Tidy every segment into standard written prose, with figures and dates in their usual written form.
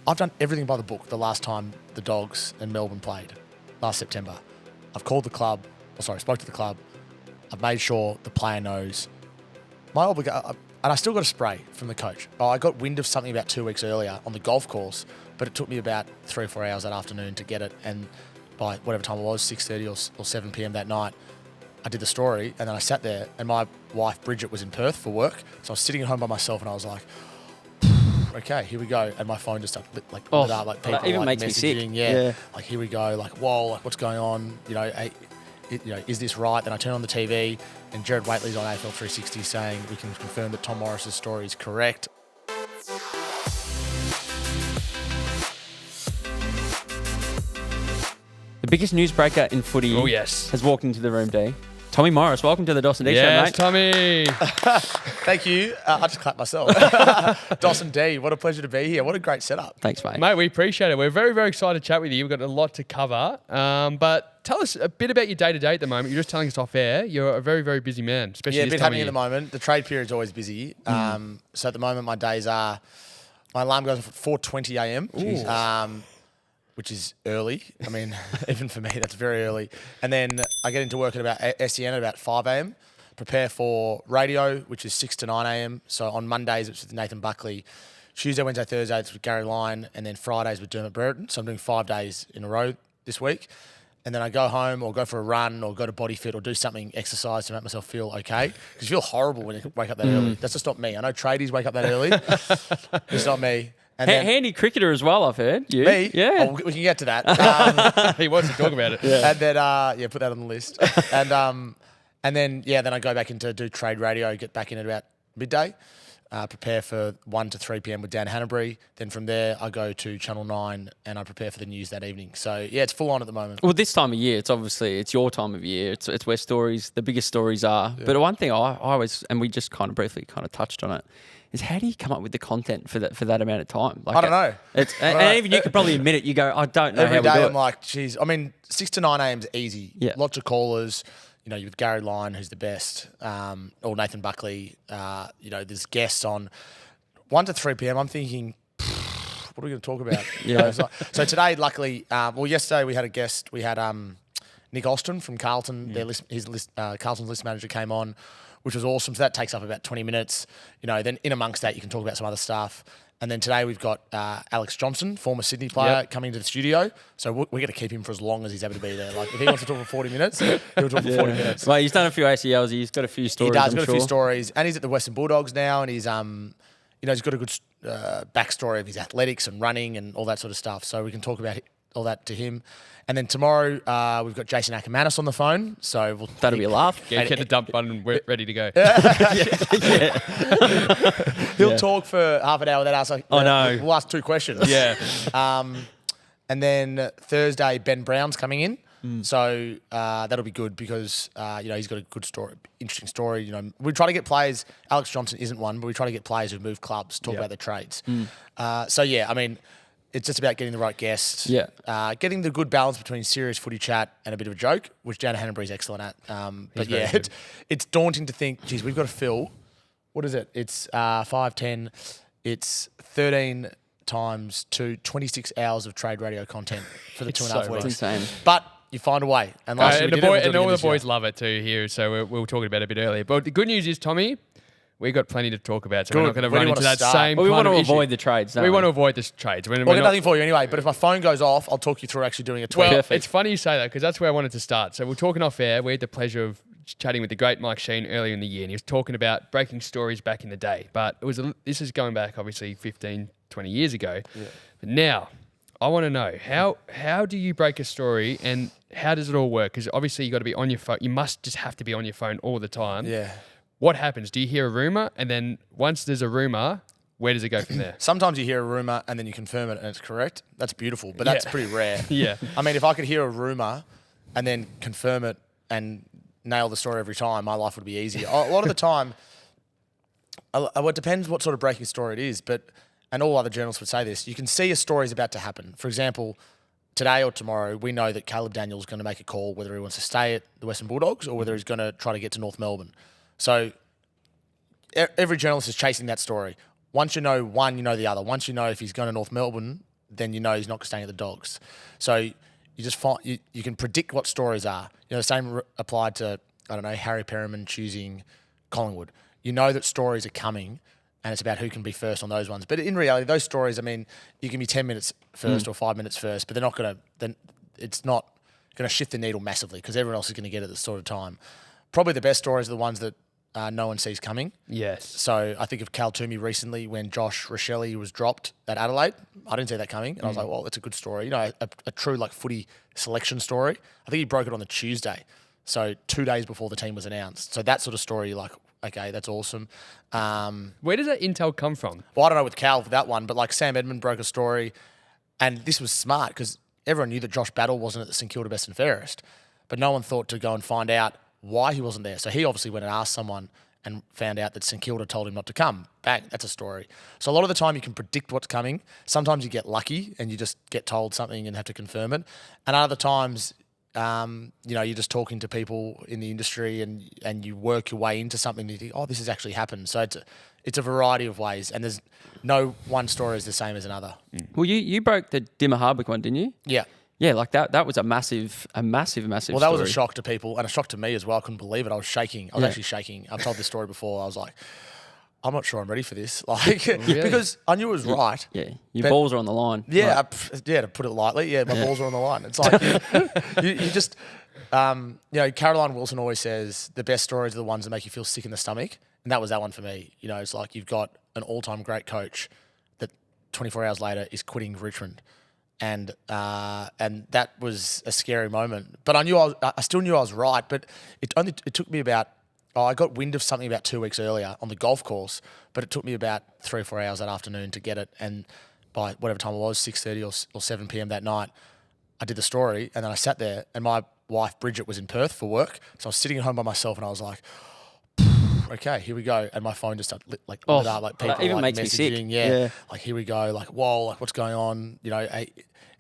I've done everything by the book the last time the Dogs and Melbourne played, last September. I've called the club, spoke to the club. I've made sure the player knows. And I still got a spray from the coach. I got wind of something about 2 weeks earlier on the golf course, but it took me about 3 or 4 hours that afternoon to get it. And by whatever time it was, 6:30 or 7 p.m. that night, I did the story, and then I sat there, and my wife, Bridget, was in Perth for work. So I was sitting at home by myself, and I was like, okay, here we go. And my phone just started lit up, like people that even like makes me messaging. sick. Yeah. Like, here we go. Like, whoa, like, what's going on? Is this right? Then I turn on the TV, and Jared Waitley's on AFL 360 saying we can confirm that Tom Morris's story is correct. The biggest newsbreaker in footy has walked into the room, D. Tommy Morris, welcome to the dos&d show, mate. Yes, Tommy. Thank you. I just clapped myself. Dos&d, what a pleasure to be here. What a great setup. Thanks, mate. Mate, we appreciate it. We're very, very excited to chat with you. We've got a lot to cover. But tell us a bit about your day-to-day at the moment. You're just telling us off air. You're a very, very busy man, especially a bit happening at the moment. The trade period's always busy. So at the moment, my days are... My alarm goes off at 4:20 a.m. Which is early. I mean, even for me, that's very early. And then I get into work at about SEN at about 5 a.m. Prepare for radio, which is 6 to 9 a.m. So on Mondays, it's with Nathan Buckley. Tuesday, Wednesday, Thursday, it's with Gary Lyon. And then Fridays with Dermot Brereton. So I'm doing 5 days in a row this week. And then I go home or go for a run or go to Body Fit or do something, exercise to make myself feel okay. Because you feel horrible when you wake up that early. That's just not me. I know tradies wake up that early. It's not me. And handy cricketer as well, I've heard. You? Me? Yeah. Oh, we can get to that. He wants to talk about it. Yeah. And then, put that on the list. And then I go back into do trade radio, get back in at about midday, prepare for 1 to 3 p.m. with Dan Hanbury. Then from there, I go to Channel 9 and I prepare for the news that evening. So, yeah, it's full on at the moment. Well, this time of year, it's your time of year. It's where the biggest stories are. Yeah. But one thing I always, and we just kind of briefly touched on it, is how do you come up with the content for that amount of time? Like, I don't know. And even you could probably admit it. You go, I don't know Every how we do day it. I'm like, geez. I mean, 6 to 9 a.m. is easy. Yeah. Lots of callers. With Gary Lyon, who's the best, or Nathan Buckley. There's guests on 1 to 3 p.m. I'm thinking, what are we going to talk about? So today, luckily, yesterday we had a guest. We had Nick Austin from Carlton. Carlton's list manager came on, which was awesome. So that takes up about 20 minutes. Then in amongst that, you can talk about some other stuff. And then today we've got Alex Johnson, former Sydney player, coming to the studio. So we're going to keep him for as long as he's able to be there. Like, if he wants to talk for 40 minutes, he'll talk for 40 minutes. Well, he's done a few ACLs. He's got a few stories. He does. Got a few stories. And he's at the Western Bulldogs now. And he's, he's got a good backstory of his athletics and running and all that sort of stuff. So we can talk about all that to him. And then tomorrow, we've got Jason Ackermanis on the phone. So that'll be a laugh. Get the dump button and we're ready to go. He'll talk for half an hour. That us. We'll ask 2 questions. Yeah. And then Thursday, Ben Brown's coming in. So that'll be good because he's got a good story, interesting story. We try to get players. Alex Johnson isn't one, but we try to get players who move clubs, talk about their trades. It's just about getting the right guests. Yeah. Getting the good balance between serious footy chat and a bit of a joke, which Dan Hanbury's excellent at. It's daunting to think, geez, we've got to fill. What is it? It's 5, 10. It's 13 times 2, 26 hours of trade radio content for the 2.5 weeks. It's insane. But you find a way. And last year all the boys love it too here. So we were talking about it a bit earlier. But the good news is, Tommy, we got plenty to talk about, so we're not going to run into that same. Well, we want to issue. avoid the trades. We want to avoid the trades. We've got nothing for you anyway. But if my phone goes off, I'll talk you through actually doing a tweet. Well, it's funny you say that because that's where I wanted to start. So we're talking off air. We had the pleasure of chatting with the great Mike Sheen earlier in the year, and he was talking about breaking stories back in the day. But this is going back obviously 15, 20 years ago. Yeah. But now, I want to know how do you break a story and how does it all work? Because obviously you got to be on your phone. You must just have to be on your phone all the time. Yeah. What happens? Do you hear a rumor, and then once there's a rumor, where does it go from there? Sometimes you hear a rumor and then you confirm it and it's correct. That's beautiful, but that's pretty rare. Yeah. I mean, if I could hear a rumor and then confirm it and nail the story every time, my life would be easier. A lot of the time, it depends what sort of breaking story it is, and all other journalists would say this, you can see a story is about to happen. For example, today or tomorrow, we know that Caleb Daniels is going to make a call whether he wants to stay at the Western Bulldogs or whether he's going to try to get to North Melbourne. So every journalist is chasing that story. Once you know one, you know the other. Once you know if he's going to North Melbourne, then you know he's not staying at the Dogs. So you just find you can predict what stories are. The same applied to, I don't know, Harry Perriman choosing Collingwood. You know that stories are coming, and it's about who can be first on those ones. But in reality, those stories, I mean, you can be 10 minutes first or 5 minutes first, but they're not going to. Then it's not going to shift the needle massively because everyone else is going to get it at the sort of time. Probably the best stories are the ones that no one sees coming. Yes. So I think of Cal Toomey recently when Josh Rochelle was dropped at Adelaide. I didn't see that coming. And I was like, well, that's a good story. A true footy selection story. I think he broke it on the Tuesday. So 2 days before the team was announced. So that sort of story, you're like, okay, that's awesome. Where does that intel come from? Well, I don't know with Cal for that one, but Sam Edmund broke a story. And this was smart because everyone knew that Josh Battle wasn't at the St Kilda Best and Fairest. But no one thought to go and find out why he wasn't there. So he obviously went and asked someone and found out that St Kilda told him not to come. Bang, that's a story. So a lot of the time you can predict what's coming. Sometimes you get lucky and you just get told something and have to confirm it. And other times, you're just talking to people in the industry and you work your way into something and you think, oh, this has actually happened. So it's a variety of ways, and there's no one story is the same as another. Well, you broke the Damien Hardwick one, didn't you? Yeah. Yeah, that was a massive Well, that story. was a shock to people and a shock to me as well. I couldn't believe it. I was shaking. I was actually shaking. I've told this story before. I was like, I'm not sure I'm ready for this. Because I knew it was right. Yeah, your balls are on the line. Yeah, to put it lightly. Yeah, my balls are on the line. It's like you just, Caroline Wilson always says the best stories are the ones that make you feel sick in the stomach. And that was that one for me. It's like you've got an all-time great coach that 24 hours later is quitting Richmond. And that was a scary moment. But I still knew I was right. But it took me about, I got wind of something about 2 weeks earlier on the golf course, but it took me about 3 or 4 hours that afternoon to get it. And by whatever time it was, 6:30 or 7 p.m. that night, I did the story. And then I sat there and my wife, Bridget, was in Perth for work. So I was sitting at home by myself and I was like, okay, here we go. And my phone just started lit up, people even makes messaging. me sick. Yeah. Here we go. Whoa, what's going on?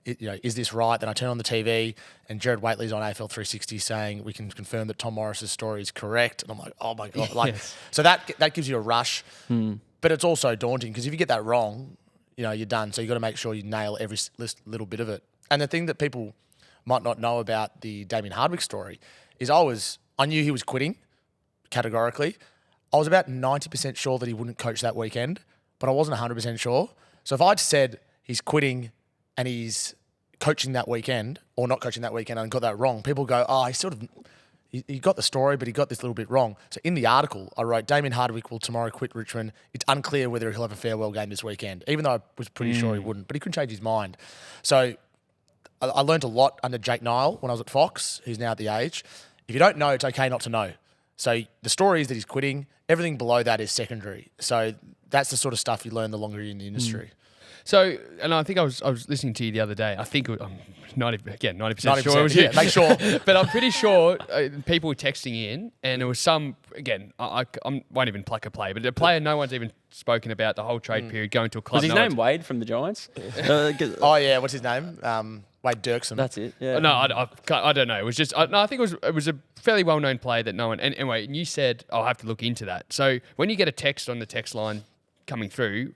Is this right? Then I turn on the TV and Jared Waitley's on AFL 360 saying we can confirm that Tom Morris's story is correct. And I'm like, oh my God. Yes. So that gives you a rush. But it's also daunting because if you get that wrong, you're done. So you've got to make sure you nail every little bit of it. And the thing that people might not know about the Damien Hardwick story is I knew he was quitting categorically. I was about 90% sure that he wouldn't coach that weekend, but I wasn't 100% sure. So if I'd said he's quitting and he's coaching that weekend or not coaching that weekend and got that wrong, people go, oh, he got the story, but he got this little bit wrong. So in the article, I wrote, Damien Hardwick will tomorrow quit Richmond. It's unclear whether he'll have a farewell game this weekend, even though I was pretty sure he wouldn't, but he couldn't change his mind. So I learned a lot under Jake Nile when I was at Fox, who's now at the Age. If you don't know, it's okay not to know. So the story is that he's quitting. Everything below that is secondary. So that's the sort of stuff you learn the longer you're in the industry. So, and I think I was listening to you the other day. I think I'm 90% sure it was you. Make sure. But I'm pretty sure people were texting in, and there was some, again, I won't even pluck a play, but a player no one's even spoken about the whole trade period going to a club. Was his name Wade from the Giants? Oh yeah, what's his name? Wade Dirksen. That's it. Yeah. No, I don't know. It was just I think it was a fairly well known player that no one. And anyway, and you said I'll have to look into that. So when you get a text on the text line coming through,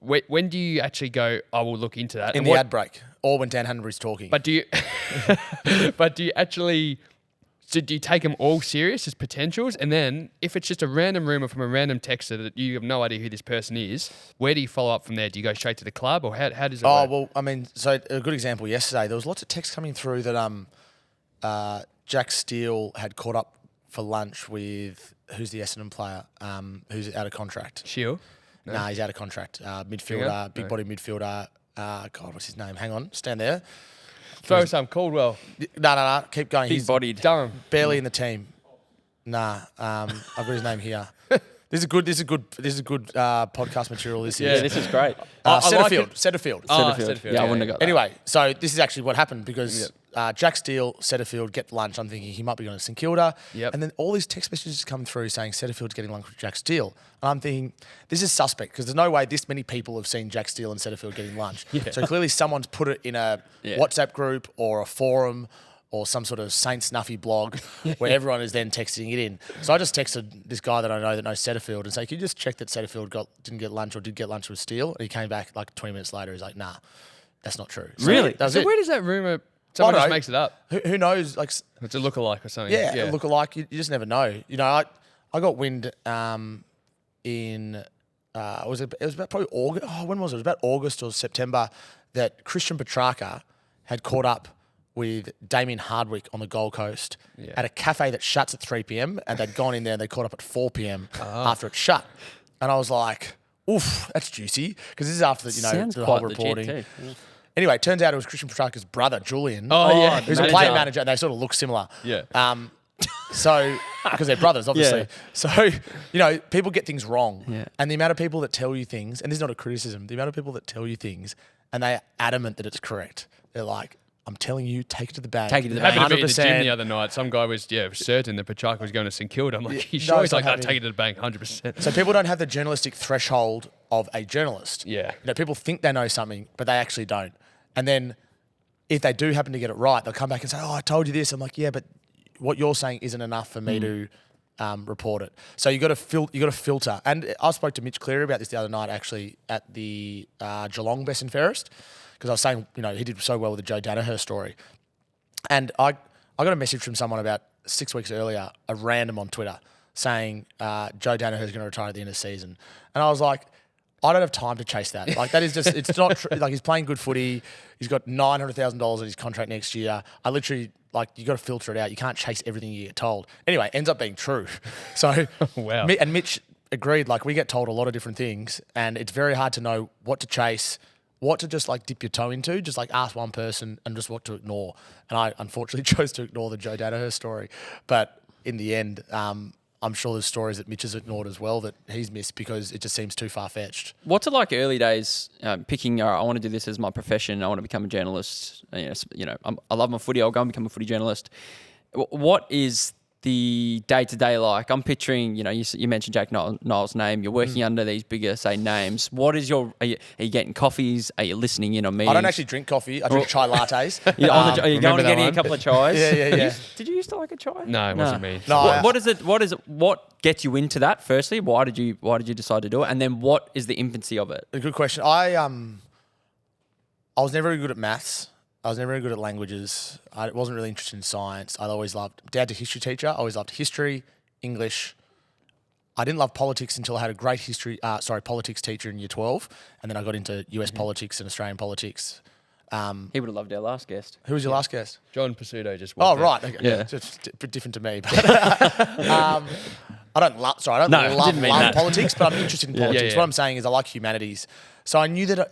when do you actually go, I will look into that? In the ad break, or when Dan Hanbury's talking. But do you actually, so do you take them all serious as potentials? And then if it's just a random rumor from a random texter that you have no idea who this person is, where do you follow up from there? Do you go straight to the club, or how does it work? Well, I mean, so a good example yesterday, there was lots of texts coming through that Jack Steele had caught up for lunch with, who's the Essendon player, who's out of contract. Shield? No, he's out of contract. Midfielder, big body midfielder. God, what's his name? Hang on, stand there. Throw some Caldwell. No, keep going. Big bodied. Durham. Barely in the team. I've got his name here. This is good podcast material. This Yeah, is. this is great. Setterfield. Yeah, I wouldn't have got that. Anyway, so this is actually what happened because Jack Steele, Setterfield get lunch. I'm thinking he might be going to St Kilda. Yep. And then all these text messages come through saying Setterfield's getting lunch with Jack Steele. And I'm thinking, this is suspect because there's no way this many people have seen Jack Steele and Setterfield getting lunch. Yeah. So clearly someone's put it in a WhatsApp group or a forum or some sort of Saint Snuffy blog where everyone is then texting it in. So I just texted this guy that I know that knows Setterfield and say, can you just check that Setterfield didn't get lunch or did get lunch with Steele? And he came back like 20 minutes later. He's like, nah. that's not true. Really? That was So it. where does that rumor? Someone I just don't know. makes it up. Who knows? Like, It's a lookalike or something. yeah, look alike. You just never know. You know, I got wind in it was about probably August. Oh, when was it? It was about August or September that Christian Petrarca had caught up with Damien Hardwick on the Gold Coast at a cafe that shuts at 3 p.m. and they'd gone in there and they caught up at 4 p.m. after it shut. And I was like, oof, that's juicy. Because this is after the, Sounds the whole quite legit reporting. too. Anyway, it turns out it was Christian Petrarca's brother, Julian. Oh, yeah. Who's a player manager, and they sort of look similar. Yeah. So, because they're brothers, obviously. Yeah. So, people get things wrong. Yeah. And the amount of people that tell you things, and this is not a criticism, the amount of people that tell you things and they're adamant that it's correct. They're like, I'm telling you, take it to the bank. Take it to the bank. Happened to be at the 100%. gym the other night. Some guy was certain that Petrarca was going to St Kilda. I'm like, you no, sure? it's He's like, not no, take happening. it to the bank, 100%. So people don't have the journalistic threshold of a journalist. Yeah. People think they know something, but they actually don't. And then if they do happen to get it right, they'll come back and say, oh, I told you this. I'm like, yeah, but what you're saying isn't enough for me to report it. So you got to filter. And I spoke to Mitch Cleary about this the other night, actually, at the Geelong Best and Fairest, because I was saying, he did so well with the Joe Danaher story. And I got a message from someone about 6 weeks earlier, a random on Twitter, saying Joe Danaher is going to retire at the end of the season. And I was like, I don't have time to chase that. Like, that is just, it's not true. Like, he's playing good footy. He's got $900,000 in his contract next year. I literally, you got to filter it out. You can't chase everything you get told. Anyway, ends up being true. So, Wow. And Mitch agreed, we get told a lot of different things, and it's very hard to know what to chase, what to just dip your toe into, just ask one person, and just what to ignore. And I unfortunately chose to ignore the Joe Danaher story. But in the end, I'm sure there's stories that Mitch has ignored as well that he's missed because it just seems too far-fetched. What's it like early days picking, I want to do this as my profession, I want to become a journalist. I love my footy, I'll go and become a footy journalist. What is the day-to-day like? I'm picturing, you mentioned Jack Niles' name, you're working under these bigger, say, names. What is are you getting coffees? Are you listening in on meetings? I don't actually drink coffee. I drink chai lattes. Are you going and getting a couple of chais? Yeah. Did you used to like a chai? No, it wasn't me. No, What gets you into that? Firstly, why did you decide to do it? And then what is the infancy of it? A good question. I was never very good at maths. I was never very good at languages. I wasn't really interested in science. Dad's a history teacher. I always loved history, English. I didn't love politics until I had a great politics teacher in year 12. And then I got into US politics and Australian politics. He would have loved our last guest. Who was your last guest? John Pizzuto just Oh, walked out. right. Okay. Yeah. Just a bit different to me. But I don't love politics, but I'm interested in politics. yeah. What I'm saying is I like humanities. So I knew that,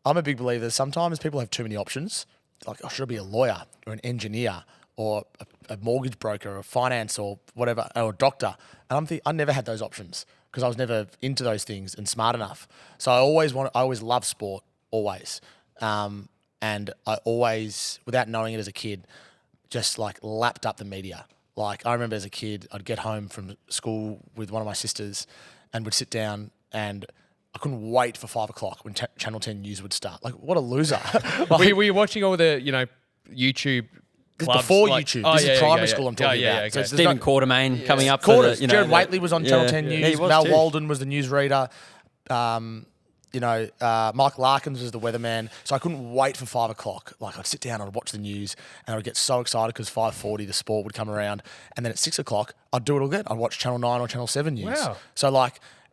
I'm a big believer that sometimes people have too many options. Like, should I be a lawyer or an engineer or a mortgage broker or finance or whatever, or a doctor? And I never had those options because I was never into those things and smart enough. So I always loved sport, always. And I always, without knowing it as a kid, just lapped up the media. I remember as a kid, I'd get home from school with one of my sisters and would sit down and I couldn't wait for 5 o'clock when Channel 10 news would start. What a loser. Were you watching all the, YouTube clubs? Before YouTube. This is primary school I'm talking about. Okay. So it's- Stephen Quartermain coming up Quarters. for the, Jared Waitley was on Channel 10 Yeah, News. he was Mal too. Walden was the newsreader. Mike Larkins was the weatherman. So I couldn't wait for 5 o'clock. I'd sit down, I'd watch the news, and I'd get so excited because 5:40 the sport would come around, and then at 6 o'clock I'd do it again. I'd watch Channel 9 or Channel 7 news. Wow. So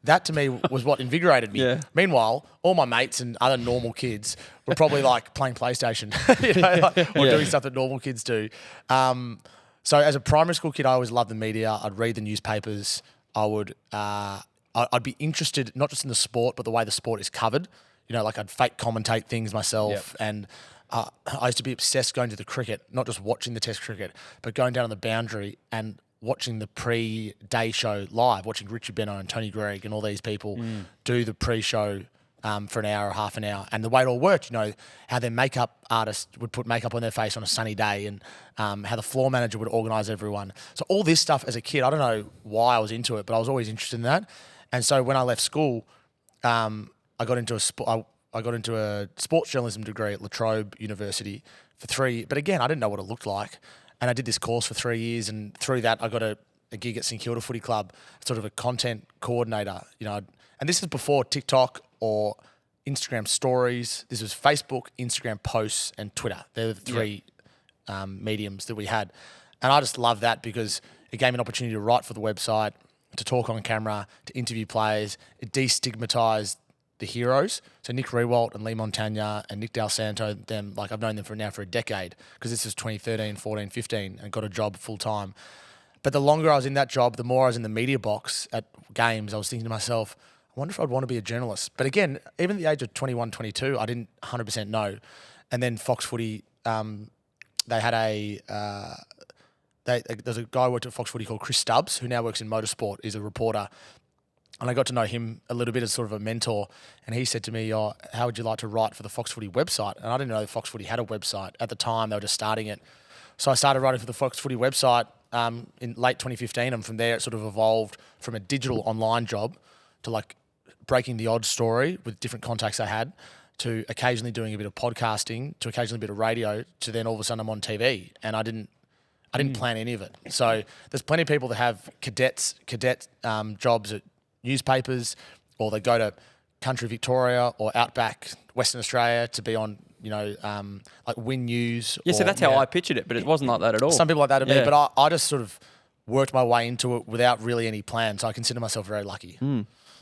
that to me was what invigorated me. Yeah. Meanwhile, all my mates and other normal kids were probably playing PlayStation, or doing stuff that normal kids do. So as a primary school kid, I always loved the media. I'd read the newspapers. I'd be interested not just in the sport, but the way the sport is covered. I'd fake commentate things myself. Yep. And I used to be obsessed going to the cricket, not just watching the Test cricket, but going down on the boundary and watching the pre-day show live, watching Richie Benaud and Tony Gregg and all these people do the pre-show for an hour or half an hour. And the way it all worked, how their makeup artist would put makeup on their face on a sunny day and how the floor manager would organise everyone. So all this stuff as a kid, I don't know why I was into it, but I was always interested in that. And so when I left school, I got into a sports journalism degree at La Trobe University for 3. But again, I didn't know what it looked like. And I did this course for 3 years, and through that, I got a gig at St Kilda Footy Club, sort of a content coordinator. And this is before TikTok or Instagram stories. This was Facebook, Instagram posts, and Twitter. They're the three mediums that we had. And I just love that because it gave me an opportunity to write for the website, to talk on camera, to interview players. It destigmatized the heroes. So Nick Riewoldt and Lee Montagna and Nick Del Santo, them, like I've known them for a decade because this was 2013, 14, 15 and got a job full time. But the longer I was in that job, the more I was in the media box at games, I was thinking to myself, I wonder if I'd want to be a journalist. But again, even at the age of 21, 22, I didn't 100% know. And then Fox Footy, they had there's a guy who worked at Fox Footy called Chris Stubbs, who now works in motorsport. He's a reporter. And I got to know him a little bit as sort of a mentor. And he said to me, how would you like to write for the Fox Footy website? And I didn't know that Fox Footy had a website. At the time, they were just starting it. So I started writing for the Fox Footy website in late 2015. And from there, it sort of evolved from a digital online job to like breaking the odd story with different contacts I had, to occasionally doing a bit of podcasting, to occasionally a bit of radio, to then all of a sudden I'm on TV. And I didn't plan any of it. So there's plenty of people that have cadet jobs at newspapers, or they go to Country Victoria or Outback Western Australia to be on, like Win News. Yeah, so that's how I pictured it, but it wasn't like that at all. Some people like that at me, but I just sort of worked my way into it without really any plan. So I consider myself very lucky.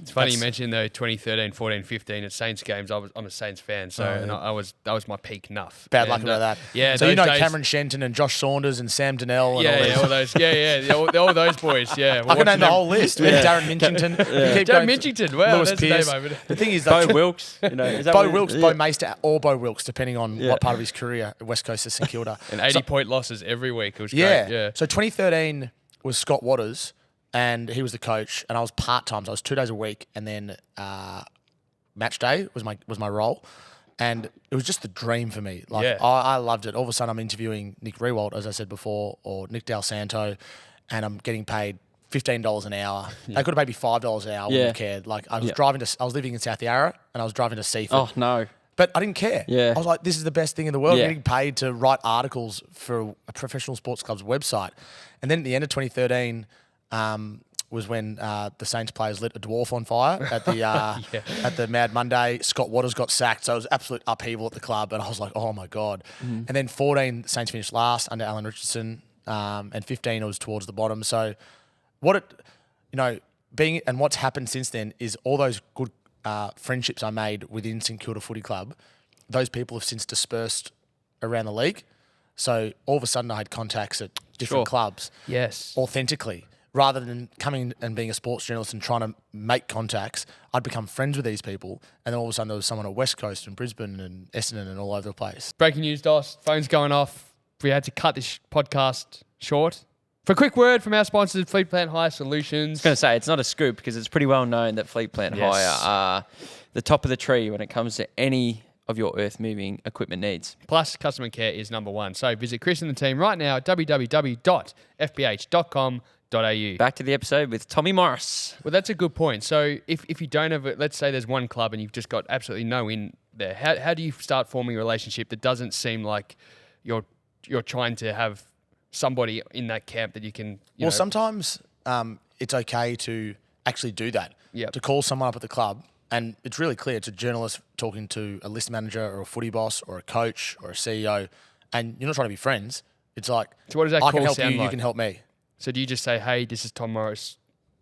It's funny you mentioned though 2013, 14, 15 at Saints games. I'm a Saints fan, so and that was my peak nuff. Bad luck about that. Yeah. So Cameron Shenton and Josh Saunders and Sam Donnell and all those. All those boys. Yeah, I can name the whole list. We had Darren Minchington. Darren Minchington. Wow, Lewis that's Pearce. the name. The thing is, Bo Wilkes. Bo Wilkes, Bo Maister, or Bo Wilkes, depending on what part of his career at West Coast of St Kilda. And 80-point losses every week. It was great. Yeah. So 2013 was Scott Waters. And he was the coach, and I was part-time, so I was 2 days a week, and then match day was my role, and it was just the dream for me. I loved it. All of a sudden, I'm interviewing Nick Riewoldt, as I said before, or Nick Del Santo, and I'm getting paid $15 an hour. They could have paid me $5 an hour. Wouldn't have cared. Like I was living in South Yarra, and I was driving to Seaford. Oh no. But I didn't care. Yeah. I was like, this is the best thing in the world. I'm getting paid to write articles for a professional sports club's website. And then at the end of 2013. Was when the Saints players lit a dwarf on fire at the at the Mad Monday. Scott Waters got sacked, so it was absolute upheaval at the club, and I was like, oh my God. And then 14, the Saints finished last under Alan Richardson, and 15 it was towards the bottom. So what's happened since then is all those good friendships I made within St Kilda Footy Club, those people have since dispersed around the league. So all of a sudden I had contacts at different clubs. Yes. Authentically. Rather than coming and being a sports journalist and trying to make contacts, I'd become friends with these people. And then all of a sudden there was someone at West Coast and Brisbane and Essendon and all over the place. Breaking news, Dos. Phone's going off. We had to cut this podcast short. For a quick word from our sponsors, Fleet Plant Hire Solutions. I was going to say, it's not a scoop because it's pretty well known that Fleet Plant Hire are the top of the tree when it comes to any of your earth-moving equipment needs. Plus, customer care is number one. So visit Chris and the team right now at www.fph.com.au. Back to the episode with Tommy Morris. Well, that's a good point. So if you don't have it, let's say there's one club and you've just got absolutely no in there, how do you start forming a relationship that doesn't seem like you're trying to have somebody in that camp that you can... You know, sometimes it's okay to actually do that. Yep. To call someone up at the club, and it's really clear it's a journalist talking to a list manager or a footy boss or a coach or a CEO, and you're not trying to be friends. It's like, so what does that I call can help sound you, like? you can help me. So do you just say, hey, this is Tom Morris,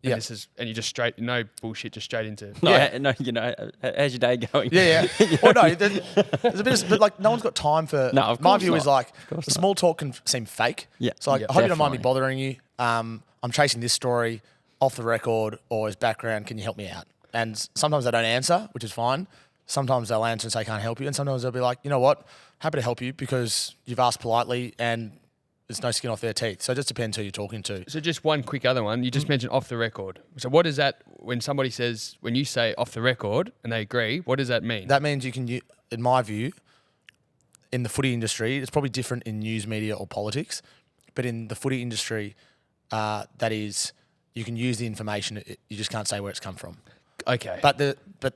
and this is, and you just no bullshit, just straight into... How's your day going? Yeah. Well, no, there's a bit of, but like no one's got time for... No, of course my view not. is like, Of course small talk can seem fake. Yeah. So like, Yeah, I hope you don't mind me definitely. bothering you. I'm chasing this story off the record or as background. Can you help me out? And sometimes they don't answer, which is fine. Sometimes they'll answer and say, can't help you. And sometimes they'll be like, you know what? Happy to help you because you've asked politely and there's no skin off their teeth. So it just depends who you're talking to. So just one quick other one. You just mentioned off the record. So what is that when you say off the record and they agree, what does that mean? That means you can, in my view, in the footy industry, it's probably different in news media or politics, but in the footy industry, that is, you can use the information, you just can't say where it's come from. Okay. But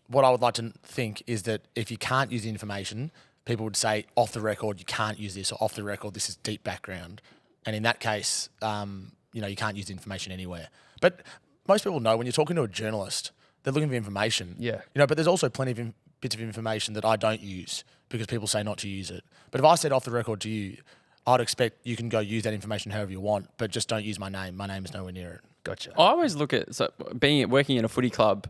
what I would like to think is that if you can't use the information, people would say off the record, you can't use this, or off the record, this is deep background. And in that case, you can't use the information anywhere. But most people know when you're talking to a journalist, they're looking for information. Yeah. But there's also plenty of bits of information that I don't use because people say not to use it. But if I said off the record to you, I'd expect you can go use that information however you want, but just don't use my name. My name is nowhere near it. Gotcha. I always look at working in a footy club.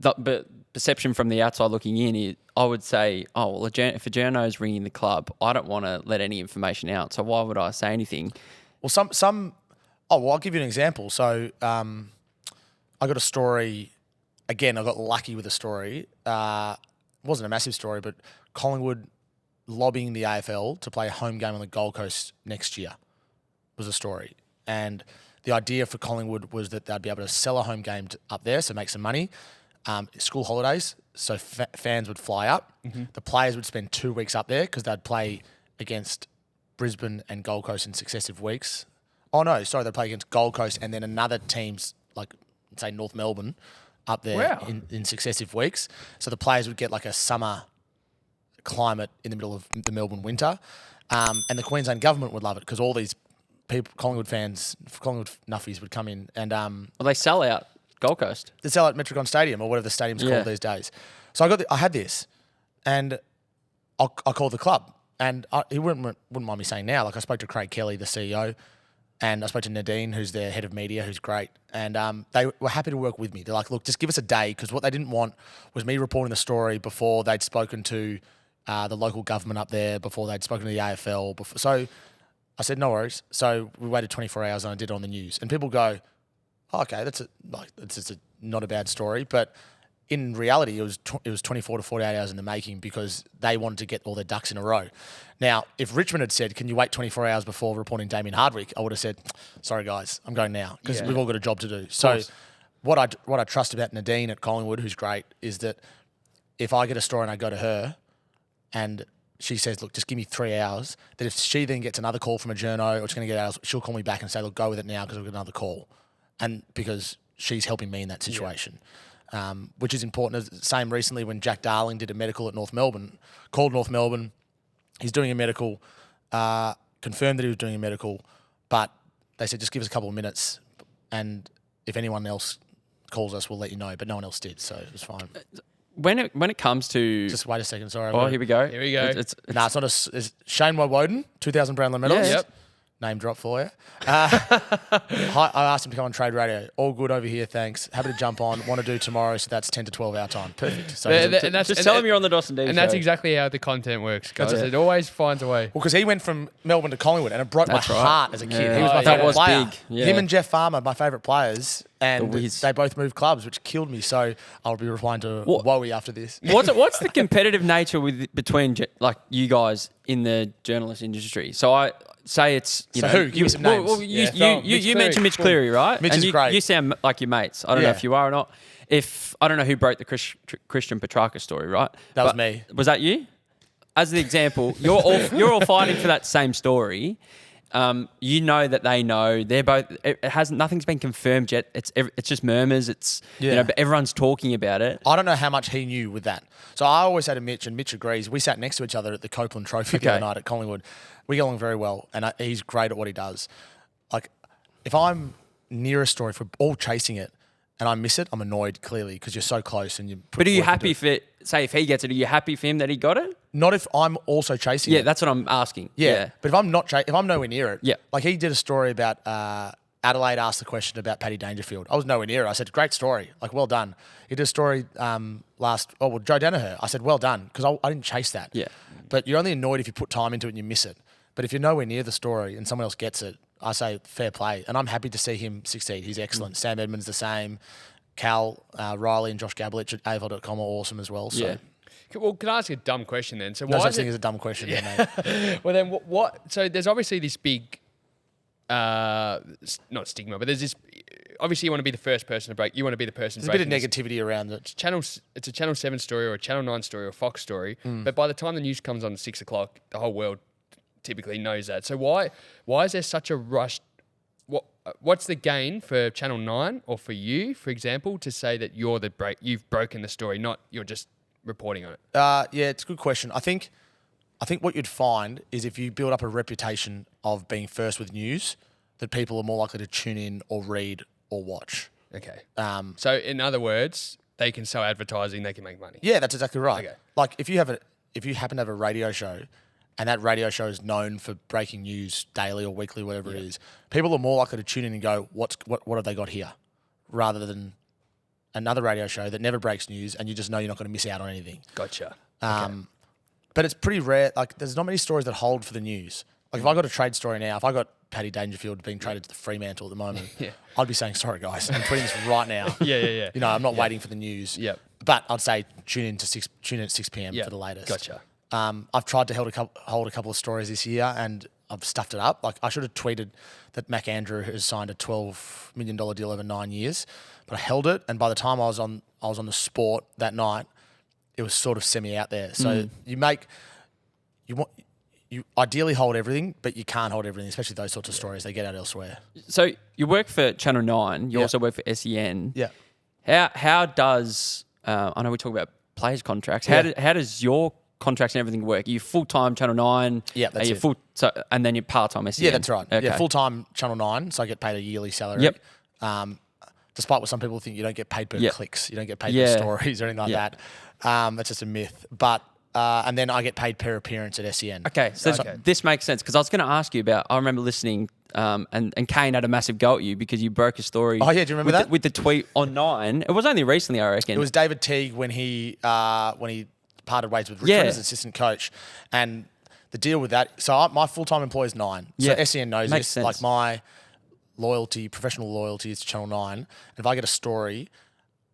But perception from the outside looking in, I would say, oh well, if a journo is ringing the club, I don't want to let any information out. So why would I say anything? Well, I'll give you an example. So I got a story. Again, I got lucky with a story. It wasn't a massive story, but Collingwood lobbying the AFL to play a home game on the Gold Coast next year was a story. And the idea for Collingwood was that they'd be able to sell a home game up there, so make some money. School holidays, so fans would fly up. Mm-hmm. The players would spend 2 weeks up there because they'd play against Brisbane and Gold Coast in successive weeks. Oh, no, sorry, they'd play against Gold Coast and then another team's, like, say, North Melbourne up there in successive weeks. So the players would get like a summer climate in the middle of the Melbourne winter. And the Queensland government would love it because all these people, Collingwood fans, Collingwood nuffies would come in and... well, they sell out Gold Coast. They sell out Metricon Stadium or whatever the stadium's called these days. So I had this and I called the club and he wouldn't mind me saying now, like I spoke to Craig Kelly, the CEO, and I spoke to Nadine, who's their head of media, who's great. And they were happy to work with me. They're like, look, just give us a day because what they didn't want was me reporting the story before they'd spoken to the local government up there, before they'd spoken to the AFL. So I said, no worries. So we waited 24 hours and I did it on the news. And people go, oh, okay, that's not a bad story. But in reality, it was 24 to 48 hours in the making because they wanted to get all their ducks in a row. Now, if Richmond had said, can you wait 3 hours before reporting Damien Hardwick, I would have said, sorry, guys, I'm going now because we've all got a job to do. So what I trust about Nadine at Collingwood, who's great, is that if I get a story and I go to her and she says, look, just give me 3 hours, that if she then gets another call from a journo or she's going to get hours, she'll call me back and say, look, go with it now because we've got another call. And because she's helping me in that situation. Which is important. Same recently when Jack Darling did a medical at North Melbourne, called North Melbourne, he's doing a medical, confirmed that he was doing a medical, but they said just give us a couple of minutes and if anyone else calls us, we'll let you know. But no one else did, so it was fine. When it comes to... Just wait a second, sorry. Oh, here we go. Here we go. It's not it's Shane Woden, 2,000 Brownlow medals. Yeah. Yep. Name drop for you. I asked him to come on Trade Radio. All good over here, thanks. Happy to jump on. Want to do tomorrow, so that's 10 to 12 hour time. Perfect. So just tell him you're on the dos&d show. And that's exactly how the content works, guys. It always finds a way. Well, because he went from Melbourne to Collingwood, and it broke my heart as a kid. Yeah. He was my That favourite was player. big. Yeah. Him and Jeff Farmer, my favourite players, and Whiz. they both moved clubs, which killed me. So I'll be replying to Wowie after this. What's the competitive nature between like you guys in the journalist industry? So I say it's who? Give me some names. Well, you mentioned Mitch Cleary, right? Mitch and is great. You sound like your mates. I don't know if you are or not. I don't know who broke the Christian Petrarca story, right? That was me. Was that you? As the example, you're all fighting for that same story. You know that they know they're both. Nothing's been confirmed yet. It's just murmurs. But everyone's talking about it. I don't know how much he knew with that. So I always say to Mitch, and Mitch agrees. We sat next to each other at the Copeland Trophy the other night at Collingwood. We get along very well, and he's great at what he does. Like, if I'm near a story, if we're all chasing it, and I miss it, I'm annoyed clearly because you're so close and you. But are you happy if he gets it? Are you happy for him that he got it? Not if I'm also chasing it. Yeah, that's what I'm asking. Yeah. But if I'm not if I'm nowhere near it. Yeah. Like he did a story about Adelaide asked the question about Paddy Dangerfield. I was nowhere near it. I said, great story. Like, well done. He did a story Joe Danaher. I said, well done, because I didn't chase that. Yeah. But you're only annoyed if you put time into it and you miss it. But if you're nowhere near the story and someone else gets it, I say fair play. And I'm happy to see him succeed. He's excellent. Sam Edmonds the same. Cal, Riley and Josh Gablich at AFL.com are awesome as well. So. Yeah. Well, can I ask you a dumb question then? So No why such is thing it... as a dumb question, mate. Well, then what? So there's obviously this big, not stigma, but there's this. Obviously, you want to be the first person to break. You want to be the person. There's a bit of negativity around it. It's a Channel 7 story or a Channel 9 story or a Fox story. But by the time the news comes on at 6 o'clock, the whole world typically knows that. So why is there such a rush? What's the gain for Channel 9 or for you, for example, to say that you've broken the story, not you're just reporting on it? Yeah, it's a good question. I think what you'd find is if you build up a reputation of being first with news, that people are more likely to tune in or read or watch. Okay. So in other words, they can sell advertising, they can make money. Yeah, that's exactly right. Okay. Like if you happen to have a radio show, and that radio show is known for breaking news daily or weekly, whatever it is, people are more likely to tune in and go, what have they got here? Rather than another radio show that never breaks news and you just know you're not going to miss out on anything. Gotcha. But it's pretty rare. Like there's not many stories that hold for the news. Like if I got a trade story now, if I got Paddy Dangerfield being traded to the Fremantle at the moment, I'd be saying, sorry guys, I'm tweeting this right now. Yeah. You know, I'm not waiting for the news. Yep. But I'd say tune in at 6 p.m. for the latest. Gotcha. I've tried to hold a couple of stories this year and I've stuffed it up. Like I should have tweeted that Mac Andrew has signed a $12 million deal over 9 years, but I held it. And by the time I was on the Sport that night, it was sort of semi out there. So you ideally hold everything, but you can't hold everything, especially those sorts of stories. They get out elsewhere. So you work for Channel 9. You also work for SEN. Yeah. How does I know we talk about players' contracts. How does your contracts and everything work? Are you full-time Channel 9? Yeah, that's it. And then you're part-time SEN? Yeah, that's right. Okay. Yeah, full-time Channel 9, so I get paid a yearly salary. Yep. Despite what some people think, you don't get paid per clicks. You don't get paid per stories or anything like that. That's just a myth. But and then I get paid per appearance at SEN. Okay, so this makes sense because I was going to ask you about. I remember listening, and Kane had a massive go at you because you broke a story. Oh yeah, do you remember that with the tweet on 9? It was only recently, I reckon. It was David Teague when he parted ways with Richmond as assistant coach, and the deal with that. So my full-time employee is 9. So SEN knows makes this. sense. Like my professional loyalty is to Channel 9. And if I get a story,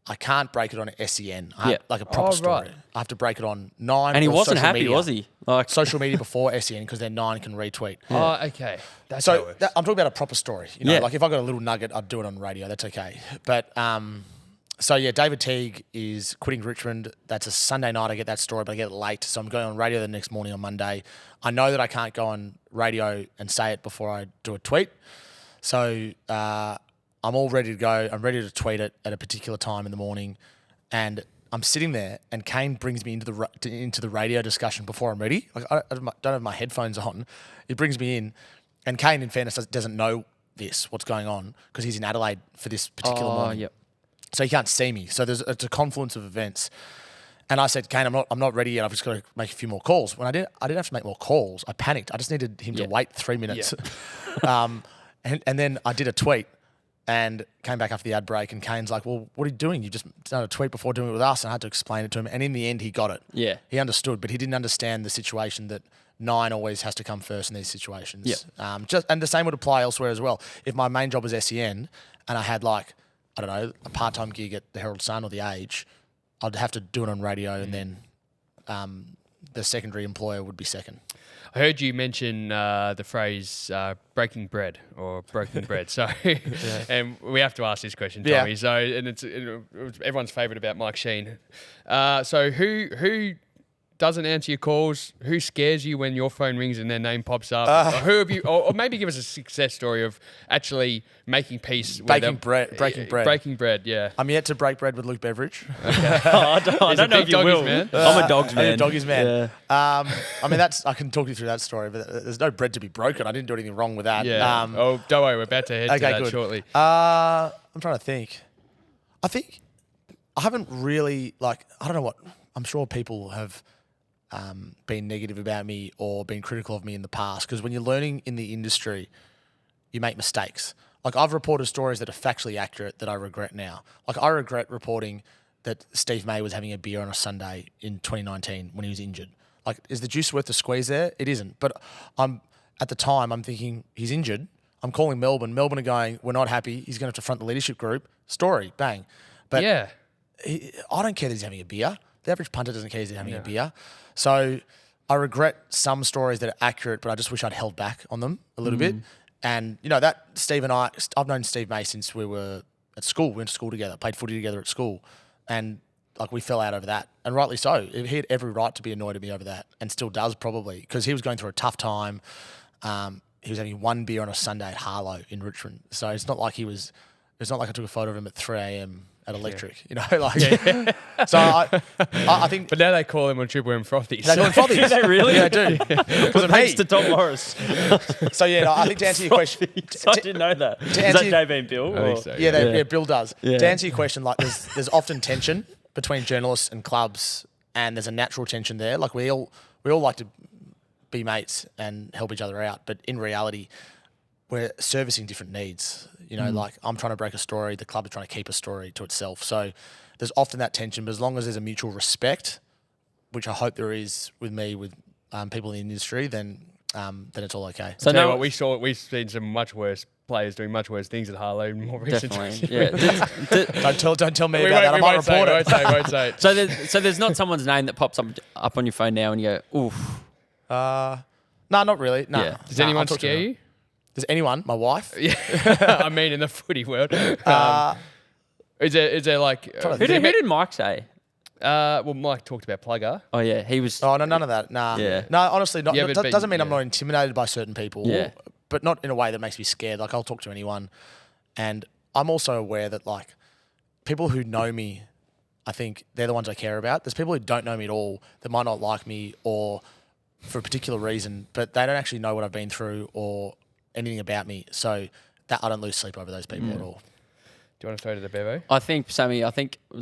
I can't break it on SEN. Like a proper story. I have to break it on 9. And he or wasn't social happy, media. was he? Like social media before SEN because then 9 can retweet. Oh, okay. That's how it So works. I'm talking about a proper story. You know, like if I got a little nugget, I'd do it on radio. That's okay. But so yeah, David Teague is quitting Richmond. That's a Sunday night. I get that story, but I get it late. So I'm going on radio the next morning on Monday. I know that I can't go on radio and say it before I do a tweet. So I'm all ready to go. I'm ready to tweet it at a particular time in the morning, and I'm sitting there, and Kane brings me into the radio discussion before I'm ready. Like I don't have my headphones on. He brings me in, and Kane, in fairness, doesn't know what's going on, because he's in Adelaide for this particular morning. Yep. So he can't see me. So it's a confluence of events. And I said, Kane, I'm not ready yet. I've just got to make a few more calls. When I didn't have to make more calls. I panicked. I just needed him to wait 3 minutes. And then I did a tweet and came back after the ad break, and Kane's like, well, what are you doing? You just done a tweet before doing it with us. And I had to explain it to him. And in the end, he got it. Yeah. He understood, but he didn't understand the situation that 9 always has to come first in these situations. Yeah. And the same would apply elsewhere as well. If my main job was SEN and I had a part-time gig at the Herald Sun or The Age, I'd have to do it on radio, and then the secondary employer would be second. I heard you mention the phrase breaking bread or broken bread. So, and we have to ask this question, Tommy. So, and it's everyone's favourite about Mike Sheen. So, who doesn't answer your calls? Who scares you when your phone rings and their name pops up? Or who have you? Or maybe give us a success story of actually making peace. Breaking bread. Yeah. I'm yet to break bread with Luke Beveridge. I don't know if you will. Man. I'm a dogs man. I'm a doggies man. Yeah. I mean, I can talk you through that story, but there's no bread to be broken. I didn't do anything wrong with that. Yeah. Don't worry. We're about to head to that shortly. I'm trying to think. I think I haven't really, I don't know what, I'm sure people have been negative about me or been critical of me in the past, because when you're learning in the industry, you make mistakes. Like, I've reported stories that are factually accurate that I regret now. Like, I regret reporting that Steve May was having a beer on a Sunday in 2019 when he was injured. Like, is the juice worth the squeeze there? It isn't. But at the time, I'm thinking, he's injured. I'm calling Melbourne. Melbourne are going, we're not happy. He's going to have to front the leadership group. Story, bang. But I don't care that he's having a beer. The average punter doesn't care he's having a beer. So I regret some stories that are accurate, but I just wish I'd held back on them a little bit. And, that Steve and I've known Steve May since we were at school. We went to school together, played footy together at school. And, we fell out over that. And rightly so. He had every right to be annoyed at me over that, and still does probably, because he was going through a tough time. He was having one beer on a Sunday at Harlow in Richmond. So it's not like it's not like I took a photo of him at 3 a.m. at Electric, So I think. But now they call him on Triple M Frothies. They call him Frothies. Do they really? Yeah, they do. Because of Thanks me. to Tom Morris. So I think to answer your question, I didn't know that. Is that JB and Bill? I think so, Yeah, Bill does. Yeah. To answer your question, there's often tension between journalists and clubs, and there's a natural tension there. Like we all like to be mates and help each other out, but in reality, we're servicing different needs. You know, like I'm trying to break a story, the club is trying to keep a story to itself. So there's often that tension, but as long as there's a mutual respect, which I hope there is with me, with people in the industry, then it's all okay. So now what we've seen some much worse players doing much worse things at Harlow in more recent times. Definitely, yeah. Don't tell me about that. I might report it. Won't say it. So there's not someone's name that pops up on your phone now and you go, oof. No, not really. No. Yeah. Does anyone scare you? Does anyone? My wife? Yeah. I mean, in the footy world. Is there like... Who did Mike say? Well, Mike talked about Plugger. Oh, yeah. He was... Oh, no, none of that. Nah. Yeah. No, honestly, not, Yeah, that doesn't mean I'm not intimidated by certain people. Yeah. But not in a way that makes me scared. Like, I'll talk to anyone. And I'm also aware that, like, people who know me, I think they're the ones I care about. There's people who don't know me at all that might not like me or for a particular reason, but they don't actually know what I've been through or anything about me. So that I don't lose sleep over those people at all. Do you want to throw to the Bevo? I think, Sammy,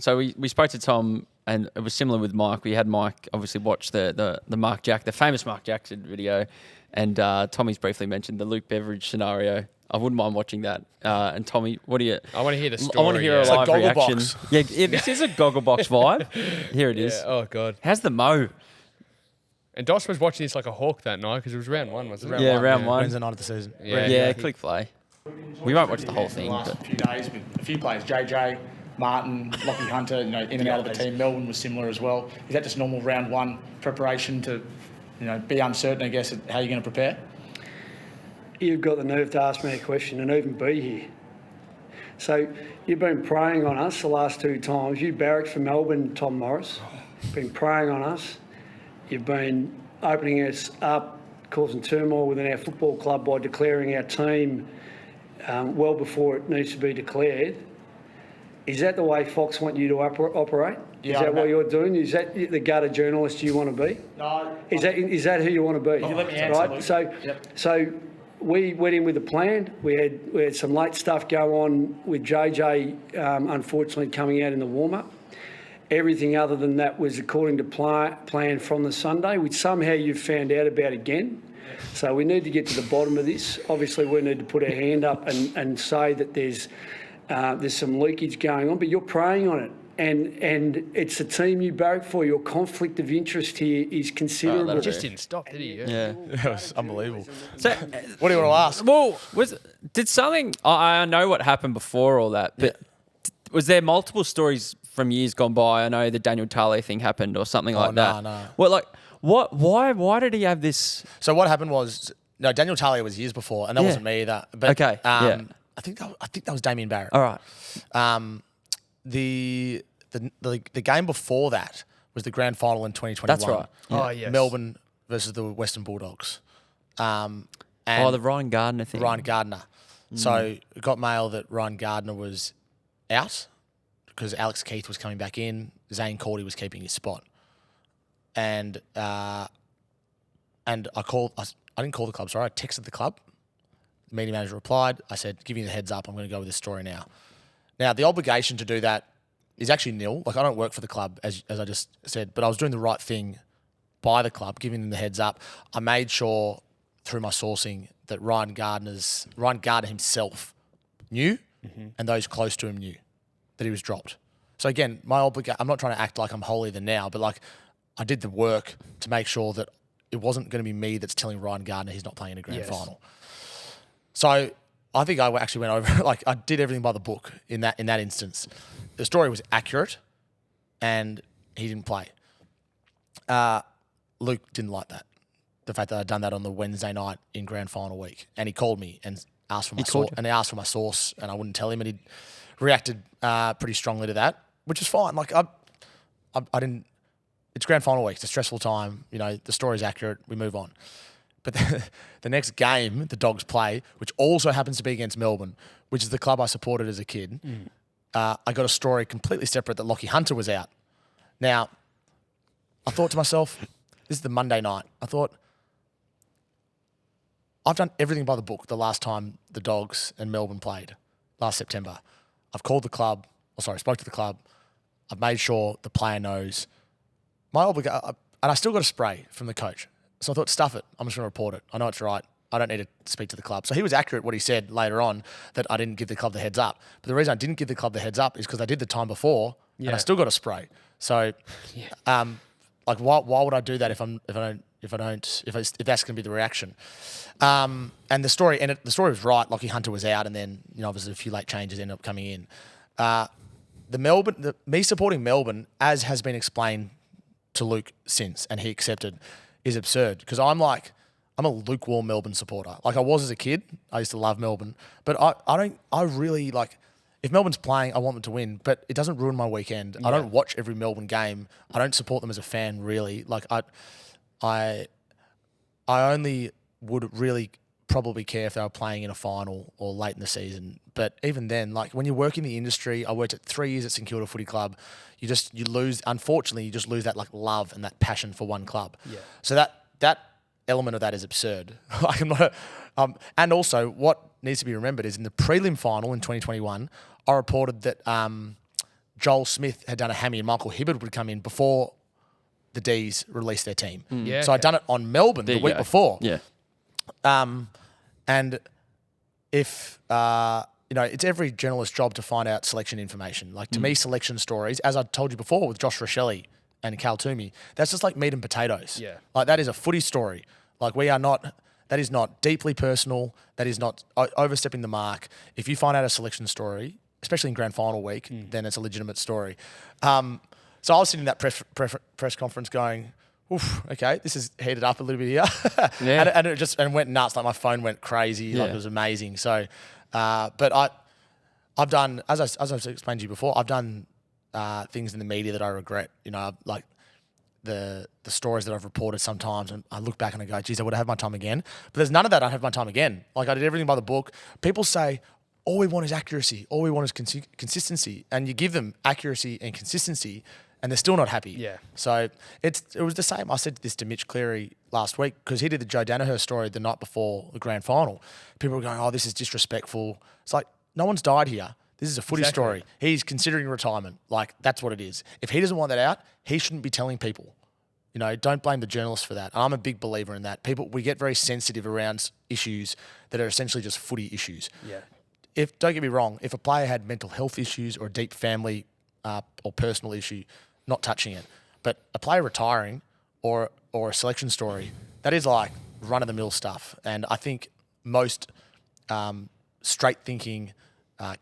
so we spoke to Tom, and it was similar with Mike. We had Mike obviously watch the Mark Jack, the famous Mark Jackson video, and Tommy's briefly mentioned the Luke Beveridge scenario. I wouldn't mind watching that. And Tommy, what do you... I want to hear the story. I want to hear a It's live like reaction. Gogglebox. Yeah, this is a Gogglebox vibe. Here it is. Yeah, oh, God. How's the mo? And Dosh was watching this like a hawk that night because it was round one, wasn't it? Yeah, round one. Wednesday night of the season. Yeah, click play. We won't watch the whole thing. The last But few days with a few players, JJ, Martin, Lockie Hunter, in and out of the team. Melbourne was similar as well. Is that just normal round one preparation to, be uncertain, I guess, at how you're going to prepare? You've got the nerve to ask me a question and even be here. So you've been preying on us the last two times. You barracked for Melbourne, Tom Morris. Been preying on us. You've been opening us up, causing turmoil within our football club by declaring our team well before it needs to be declared. Is that the way Fox want you to operate? Yeah, is that what you're doing? Is that the gutter journalist you want to be? No. Is that who you want to be? If you let me answer, right? Luke. So we went in with a plan. We had some late stuff go on with JJ, unfortunately coming out in the warm up. Everything other than that was according to plan from the Sunday, which somehow you've found out about again. So we need to get to the bottom of this. Obviously, we need to put our hand up and say that there's some leakage going on, but you're preying on it. And it's the team you barrack for. Your conflict of interest here is considerable. He just didn't stop, did he? yeah. It was unbelievable. So, What do you want to ask? well, did something... I know what happened before all that, but was there multiple stories from years gone by? I know the Daniel Tale thing happened or something like that. No. Well, like, what? Why did he have this... So what happened was, Daniel Talia was years before, and that wasn't me either. But, Okay, yeah. I think that was Damien Barrett. All right. The game before that was the grand final in 2021. That's right. Oh, yes. Melbourne versus the Western Bulldogs. And The Ryan Gardner thing. Ryan Gardner. So it got mail that Ryan Gardner was out because Alex Keith was coming back in. Zane Cordy was keeping his spot. And I didn't call the club, sorry. I texted the club. The media manager replied. I said, give you the heads up. I'm going to go with this story now. Now, the obligation to do that is actually nil. Like, I don't work for the club, as I just said, but I was doing the right thing by the club, giving them the heads up. I made sure through my sourcing that Ryan Gardner himself knew, and those close to him knew that he was dropped. So again, I'm not trying to act like I'm holier than now, but like I did the work to make sure that it wasn't going to be me that's telling Ryan Gardner he's not playing in a grand final. So I think I actually went over, like I did everything by the book in that instance. The story was accurate and he didn't play. Luke didn't like that. The fact that I'd done that on the Wednesday night in grand final week. And he called me and asked for my source, and he asked for my source, and I wouldn't tell him, and he reacted pretty strongly to that, which is fine. Like I didn't. It's grand final week. It's a stressful time. The story's accurate. We move on. But the next game the Dogs play, which also happens to be against Melbourne, which is the club I supported as a kid, I got a story completely separate that Lockie Hunter was out. Now, I thought to myself, this is the Monday night. I thought, I've done everything by the book the last time the Dogs and Melbourne played, last September. I've called the club, spoke to the club. I've made sure the player knows my obligation, and I still got a spray from the coach. So I thought, stuff it. I'm just going to report it. I know it's right. I don't need to speak to the club. So he was accurate what he said later on, that I didn't give the club the heads up. But the reason I didn't give the club the heads up is because I did the time before and I still got a spray. So, like, why would I do that if that's going to be the reaction? And the story was right. Lockie Hunter was out, and then obviously a few late changes ended up coming in. Me supporting Melbourne, as has been explained to Luke since, and he accepted, is absurd, because I'm a lukewarm Melbourne supporter. Like I was as a kid. I used to love Melbourne. But I really, like, if Melbourne's playing, I want them to win, but it doesn't ruin my weekend. I don't watch every Melbourne game. I don't support them as a fan, really. Like I only would really probably care if they were playing in a final or late in the season. But even then, like, when you work in the industry, I worked at 3 years at St Kilda Footy Club, you lose, unfortunately, you just lose that, like, love and that passion for one club. Yeah. So that element of that is absurd. Like, I'm not, and also what needs to be remembered is in the prelim final in 2021, I reported that Joel Smith had done a hammy and Michael Hibberd would come in before the Ds released their team. So I'd done it on Melbourne the week before. Yeah. And if, it's every journalist's job to find out selection information. Like, to me, selection stories, as I told you before with Josh Rochelle and Cal Toomey, that's just like meat and potatoes. Yeah. Like, that is a footy story. Like, that is not deeply personal. That is not overstepping the mark. If you find out a selection story, especially in grand final week, then it's a legitimate story. So I was sitting in that press conference going, oof, okay, this is heated up a little bit here. and it went nuts. Like, my phone went crazy. Like, it was amazing. So, but I've done, as I've explained to you before, I've done things in the media that I regret. Like the stories that I've reported sometimes, and I look back and I go, geez, I would have my time again. But there's none of that I'd have my time again. Like, I did everything by the book. People say, all we want is accuracy. All we want is consistency. And you give them accuracy and consistency, and they're still not happy. Yeah. So it was the same. I said this to Mitch Cleary last week, because he did the Joe Danaher story the night before the grand final. People were going, oh, this is disrespectful. It's like, no one's died here. This is a footy story. He's considering retirement. Like, that's what it is. If he doesn't want that out, he shouldn't be telling people. Don't blame the journalists for that. I'm a big believer in that. We get very sensitive around issues that are essentially just footy issues. Yeah. Don't get me wrong, if a player had mental health issues or a deep family or personal issue, not touching it. But a player retiring or a selection story, that is like run-of-the-mill stuff. And I think most straight-thinking,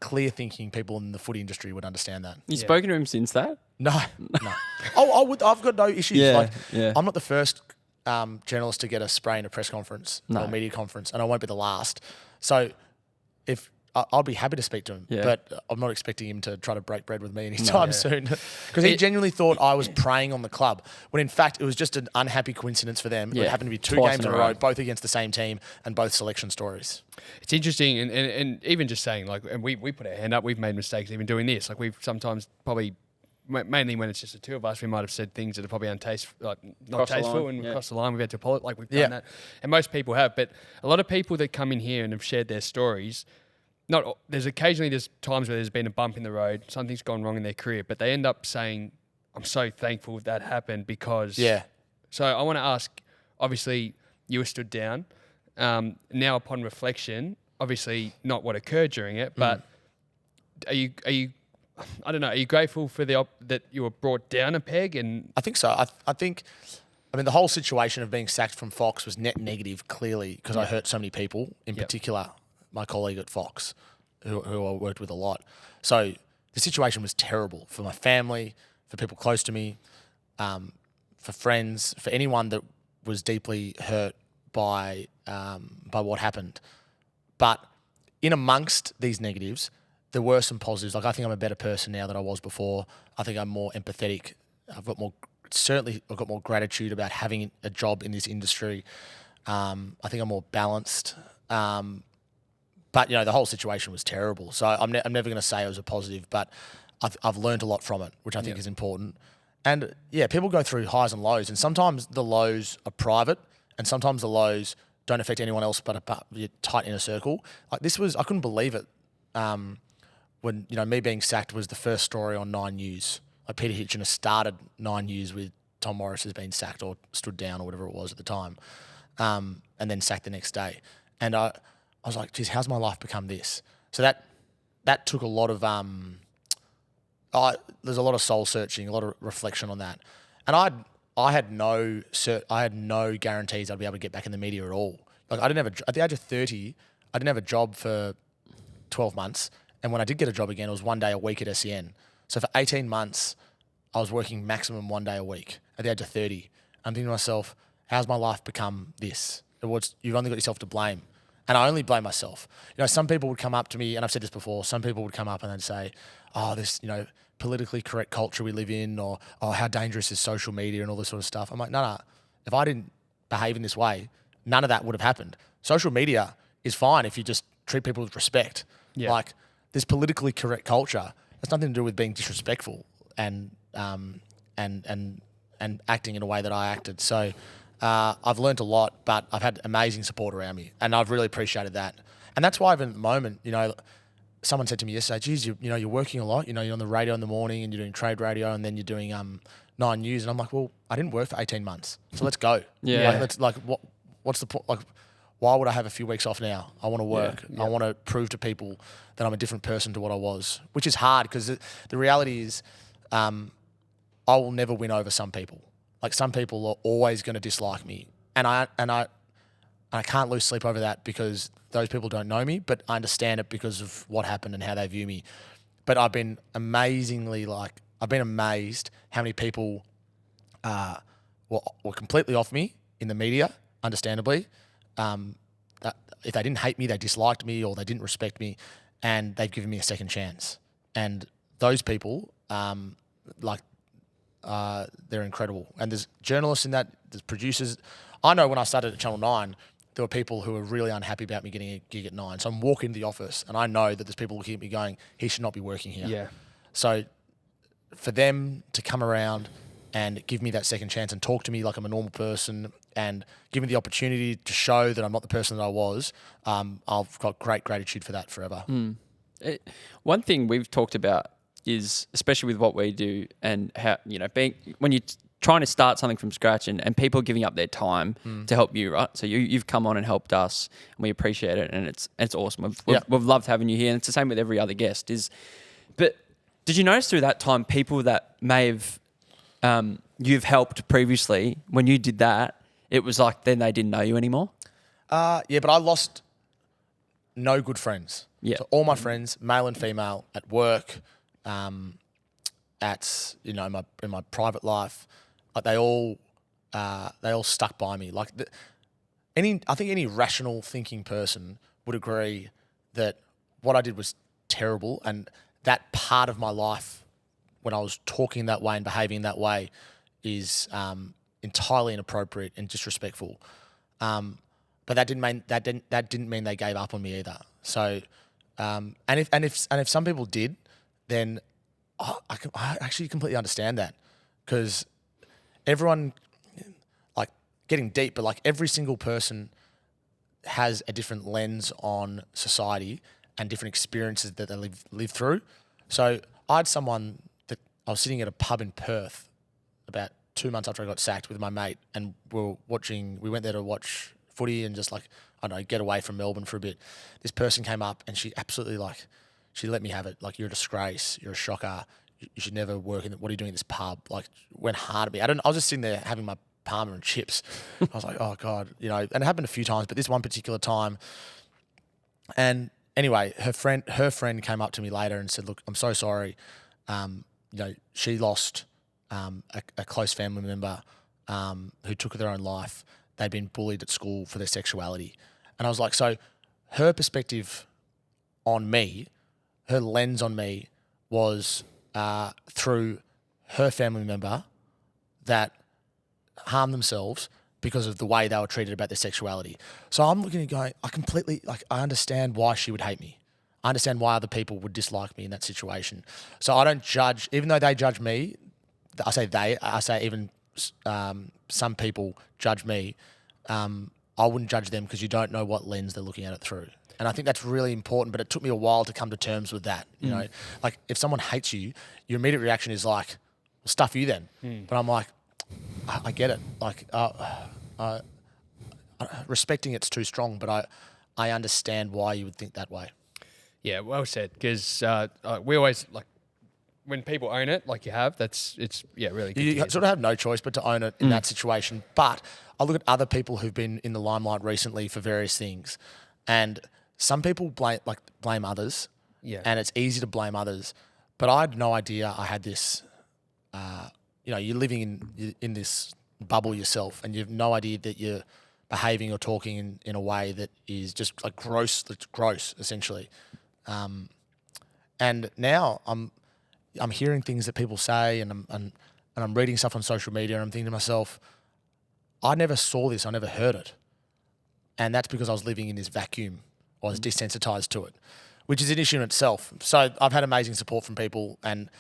clear-thinking people in the footy industry would understand that. You spoken to him since that? No. I've got no issues. I'm not the first journalist to get a spray in a press conference or media conference, and I won't be the last. So if I'll be happy to speak to him, but I'm not expecting him to try to break bread with me anytime soon, because he genuinely thought I was preying on the club, when in fact it was just an unhappy coincidence for them. It happened to be two games in a row, both against the same team and both selection stories. It's interesting, and even just saying, like, and we put our hand up, we've made mistakes even doing this. Like, we've sometimes probably, mainly when it's just the two of us, we might have said things that are probably untasteful, like not tasteful, and crossed the line. We've had to apologize, like we've done that, and most people have. But a lot of people that come in here and have shared their stories, there's times where there's been a bump in the road, something's gone wrong in their career, but they end up saying, I'm so thankful that happened because... Yeah. So I want to ask, obviously, you were stood down. Now, upon reflection, obviously not what occurred during it, but are you I don't know, are you grateful for that you were brought down a peg? And I think so. I mean, the whole situation of being sacked from Fox was net negative, clearly, because I hurt so many people, in particular my colleague at Fox, who I worked with a lot. So the situation was terrible for my family, for people close to me, for friends, for anyone that was deeply hurt by what happened. But in amongst these negatives, there were some positives. Like, I think I'm a better person now than I was before. I think I'm more empathetic. I've got more gratitude about having a job in this industry. I think I'm more balanced. But, the whole situation was terrible. So I'm never going to say it was a positive, but I've learned a lot from it, which I think is important. And, people go through highs and lows, and sometimes the lows are private, and sometimes the lows don't affect anyone else but you're tight in a circle. Like, I couldn't believe it when, me being sacked was the first story on 9 News. Like Peter Hitchener started 9 years with Tom Morris has been sacked or stood down or whatever it was at the time, and then sacked the next day. And I was like, geez, how's my life become this? So that took a lot of there's a lot of soul searching, a lot of reflection on that. And I had no guarantees I'd be able to get back in the media at all. Like I didn't have at the age of 30, I didn't have a job for 12 months. And when I did get a job again, it was 1 day a week at SEN. So for 18 months, I was working maximum 1 day a week at the age of 30. I'm thinking to myself, how's my life become this? You've only got yourself to blame. And I only blame myself. You know, some people would come up to me, and I've said this before, some people would come up and they'd say, oh, this, you know, politically correct culture we live in, or, oh, how dangerous is social media and all this sort of stuff. I'm like, no. If I didn't behave in this way, none of that would have happened. Social media is fine if you just treat people with respect. Yeah. Like, this politically correct culture has nothing to do with being disrespectful and acting in a way that I acted. So I've learned a lot, but I've had amazing support around me, and I've really appreciated that. And that's why even at the moment, you know, someone said to me yesterday, geez, you're working a lot. You know, you're on the radio in the morning and you're doing trade radio and then you're doing 9 News. And I'm like, well, I didn't work for 18 months. So let's go. Yeah. What's the point? Like, why would I have a few weeks off now? I want to work. I want to prove to people that I'm a different person to what I was, which is hard because the reality is I will never win over some people. Like some people are always going to dislike me. And I can't lose sleep over that because those people don't know me, but I understand it because of what happened and how they view me. But I've been amazed how many people were completely off me in the media, understandably. That if they didn't hate me, they disliked me or they didn't respect me, and they've given me a second chance. And those people, they're incredible. And there's journalists in that, there's producers. I know when I started at Channel 9, there were people who were really unhappy about me getting a gig at 9. So I'm walking into the office and I know that there's people looking at me going, he should not be working here. Yeah. So for them to come around and give me that second chance and talk to me like I'm a normal person and give me the opportunity to show that I'm not the person that I was, I've got great gratitude for that forever. One thing we've talked about is, especially with what we do and how, you know, when you're trying to start something from scratch and people giving up their time to help you, right? So you've come on and helped us and we appreciate it, and it's awesome. We've loved having you here, and it's the same with every other guest. But did you notice through that time people that may have you've helped previously, when you did that, it was like then they didn't know you anymore? Yeah, but I lost no good friends. Yeah. So all my friends, male and female, at work, in my private life, like they all stuck by me. Like I think any rational thinking person would agree that what I did was terrible, and that part of my life when I was talking that way and behaving that way is entirely inappropriate and disrespectful. But that didn't mean they gave up on me either. So, and if some people did, then I actually completely understand that, because everyone, like getting deep, but like every single person has a different lens on society and different experiences that they live through. So I had someone that I was sitting at a pub in Perth about 2 months after I got sacked with my mate, and we went there to watch footy and just like, I don't know, get away from Melbourne for a bit. This person came up and she absolutely she let me have it. Like, you're a disgrace. You're a shocker. You should never work what are you doing in this pub? Like, went hard at me. I was just sitting there having my Parma and chips. I was like, oh God, you know, and it happened a few times, but this one particular time. And anyway, her friend came up to me later and said, look, I'm so sorry. She lost a close family member who took their own life. They'd been bullied at school for their sexuality. And I was like, so her perspective on me, her lens on me was through her family member that harmed themselves because of the way they were treated about their sexuality. So I'm looking at going, I understand why she would hate me. I understand why other people would dislike me in that situation. So I don't judge, even though they judge me, I say even some people judge me, I wouldn't judge them because you don't know what lens they're looking at it through. And I think that's really important, but it took me a while to come to terms with that. You know, like if someone hates you, your immediate reaction is like, stuff you then. But I'm like, I get it. Like, respecting it's too strong, but I understand why you would think that way. Yeah, well said. Because we always like when people own it, like you have. It's really good. You sort of have no choice but to own it in that situation. But I look at other people who've been in the limelight recently for various things, and some people blame others. Yeah. And it's easy to blame others, but I had no idea I had this. You're living in this bubble yourself, and you have no idea that you're behaving or talking in a way that is just like gross. That's gross, essentially. And now I'm hearing things that people say, and I'm reading stuff on social media, and I'm thinking to myself, I never saw this, I never heard it, and that's because I was living in this vacuum. I was desensitized to it, which is an issue in itself. So I've had amazing support from people, and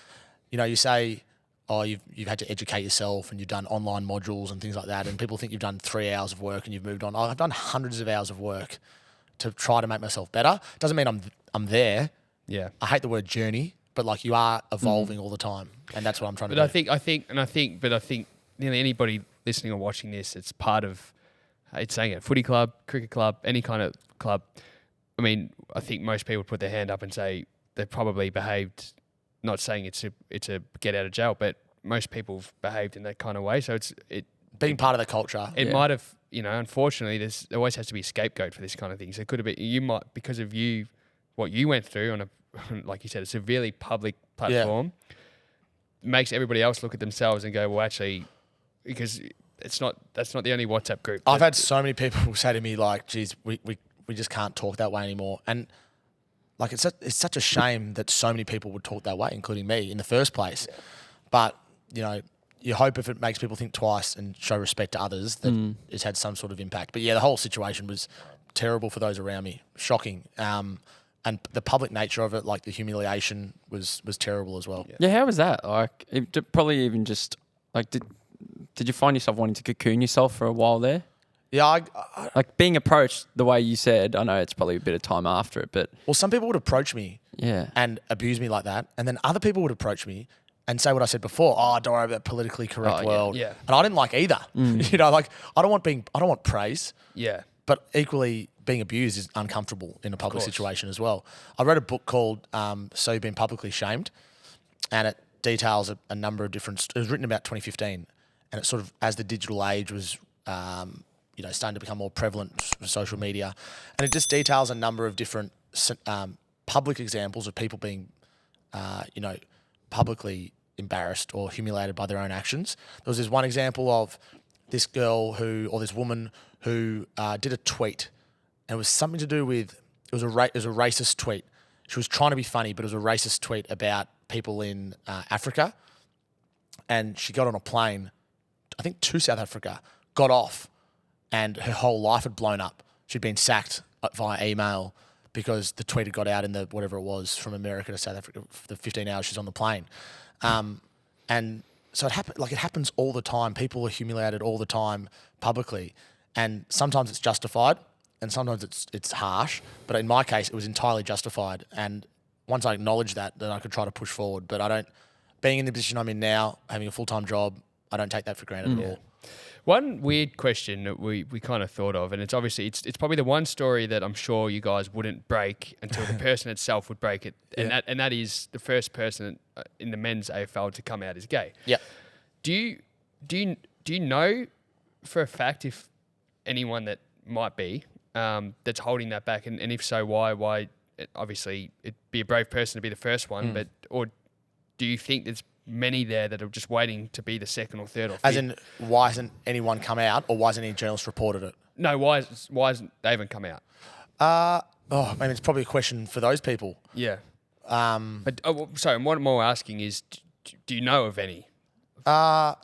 you say, oh, you've had to educate yourself, and you've done online modules and things like that, and people think you've done 3 hours of work and you've moved on. I've done hundreds of hours of work to try to make myself better. Doesn't mean I'm there. Yeah. I hate the word journey, but like you are evolving all the time, and that's what I'm trying to do. I think anybody listening or watching this, it's part of. It's saying it, footy club, cricket club, any kind of club. I mean, I think most people put their hand up and say they've probably behaved. Not saying it's a get out of jail, but most people have behaved in that kind of way. So it being part of the culture. It might have, unfortunately, there always has to be a scapegoat for this kind of thing. So it could have been because of what you went through on a, like you said, a severely public platform, makes everybody else look at themselves and go, well, actually, because that's not the only WhatsApp group. I've had so many people say to me like, geez, we just can't talk that way anymore. And like, it's such a shame that so many people would talk that way, including me in the first place. Yeah. But, you hope if it makes people think twice and show respect to others that it's had some sort of impact. But yeah, the whole situation was terrible for those around me, shocking. And the public nature of it, like the humiliation was terrible as well. Yeah, how was that? Like, probably even just, like, did you find yourself wanting to cocoon yourself for a while there? Yeah, like being approached the way you said. I know it's probably a bit of time after it, but some people would approach me, and abuse me like that, and then other people would approach me and say what I said before. Oh, don't worry about that politically correct world. Yeah. And I didn't like either. Like I don't want praise. Yeah. But equally, being abused is uncomfortable in a public situation as well. I read a book called So You've Been Publicly Shamed, and it details a number of different. It was written about 2015, and it sort of as the digital age was. Starting to become more prevalent for social media. And it just details a number of different public examples of people being, publicly embarrassed or humiliated by their own actions. There was this one example of this girl this woman who did a tweet. And it was something to do with, it was a racist tweet. She was trying to be funny, but it was a racist tweet about people in Africa. And she got on a plane, I think to South Africa, got off, and her whole life had blown up. She'd been sacked via email because the tweet had got out in the whatever it was from America to South Africa for the 15 hours she's on the plane. And so it happens all the time. People are humiliated all the time publicly, and sometimes it's justified and sometimes it's harsh. But in my case, it was entirely justified. And once I acknowledge that, then I could try to push forward. But being in the position I'm in now, having a full-time job, I don't take that for granted at all. One weird question that we kind of thought of, and it's obviously it's probably the one story that I'm sure you guys wouldn't break until the person itself would break it, and that is the first person in the men's AFL to come out as gay. Yeah. Do you know for a fact if anyone that might be that's holding that back, and if so, why? Obviously, it'd be a brave person to be the first one, or do you think there's many there that are just waiting to be the second or third or fifth? As in, why hasn't anyone come out, or why hasn't any journalist reported it? No, why hasn't they even come out? It's probably a question for those people. Yeah. Sorry, and what I'm more asking is, do you know of any? No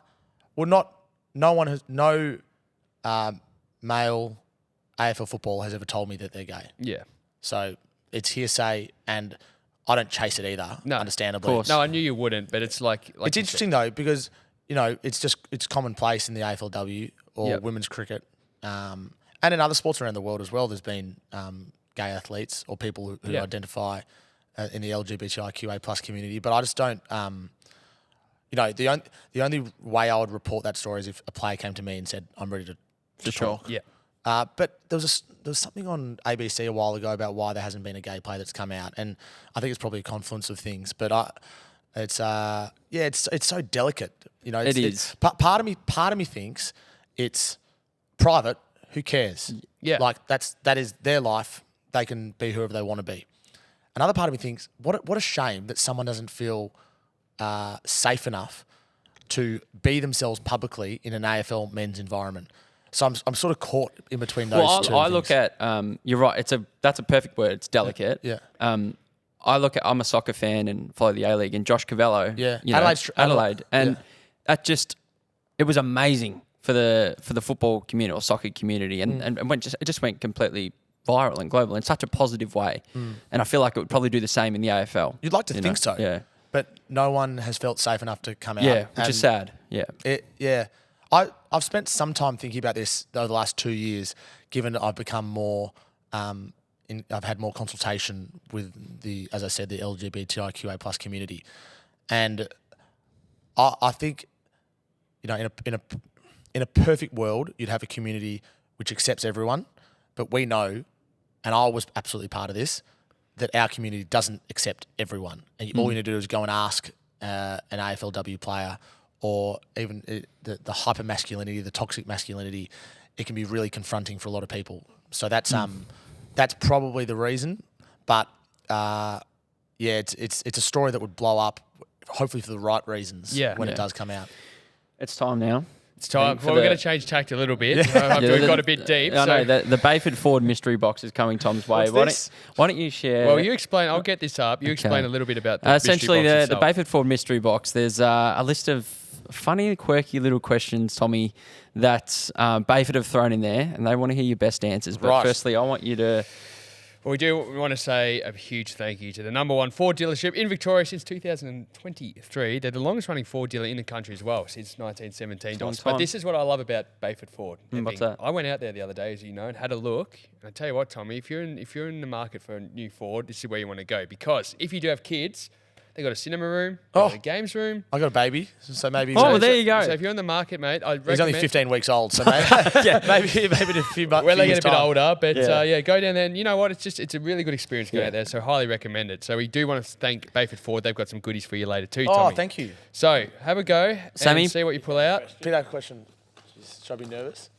male AFL football has ever told me that they're gay. Yeah. So it's hearsay, and I don't chase it either, understandably. Of course. No, I knew you wouldn't, but it's like it's interesting though, because it's commonplace in the AFLW or women's cricket, and in other sports around the world as well. There's been gay athletes or people who identify in the LGBTIQA+ community, but I just don't. the only way I would report that story is if a player came to me and said, "I'm ready to For sure. talk." Yeah. But there was something on ABC a while ago about why there hasn't been a gay player that's come out, and I think it's probably a confluence of things. But it's so delicate. It is. Part of me thinks it's private. Who cares? Yeah. Like that is their life. They can be whoever they want to be. Another part of me thinks, what a shame that someone doesn't feel safe enough to be themselves publicly in an AFL men's environment. So I'm sort of caught in between those two. I things. look at you're right. That's a perfect word. It's delicate. Yeah. I'm a soccer fan and follow the A-League, and Josh Cavallo. Yeah. Adelaide, and Yeah. it was amazing for the football community or soccer community, and it just went completely viral and global in such a positive way. And I feel like it would probably do the same in the AFL. You'd like to think so. Yeah. But no one has felt safe enough to come out. Yeah, which is And sad. Yeah. I've spent some time thinking about this over the last 2 years, given that I've become more, I've had more consultation with as I said, the LGBTIQA plus community. And I think, in a perfect world, you'd have a community which accepts everyone. But we know, and I was absolutely part of this, that our community doesn't accept everyone. And all you need to do is go and ask an AFLW player, or even the hyper masculinity, the toxic masculinity. It can be really confronting for a lot of people. So that's probably the reason. But it's a story that would blow up, hopefully for the right reasons. When it does come out. It's time now. It's time. Well, we're going to change tact a little bit. After we've got a bit deep. I know the Bayford Ford mystery box is coming Tom's way. Why don't you share? Well, you explain. I'll get this up. You explain a little bit about the essentially mystery box the itself. Bayford Ford mystery box. There's a list of funny, quirky little questions, Tommy, that Bayford have thrown in there, and they want to hear your best answers. But firstly, I want you to. Well, we want to say a huge thank you to the number one Ford dealership in Victoria since 2023. They're the longest running Ford dealer in the country as well, since 1917. But this is what I love about Bayford Ford. What's that? I went out there the other day, as you know, and had a look. And I tell you what, Tommy, if you're in the market for a new Ford, this is where you want to go. Because if you do have kids, they got a cinema room, a games room. I got a baby, so maybe. There you go. So if you're in the market, mate, I recommend. He's only 15 weeks old, so maybe in a few months. When they get a bit older, but go down there. And you know what? It's a really good experience going out there. So highly recommend it. So we do want to thank Bayford Ford. They've got some goodies for you later too, Tommy. Oh, thank you. So have a go, Sammy, and see what you pull out. Repeat that question. Should I be nervous?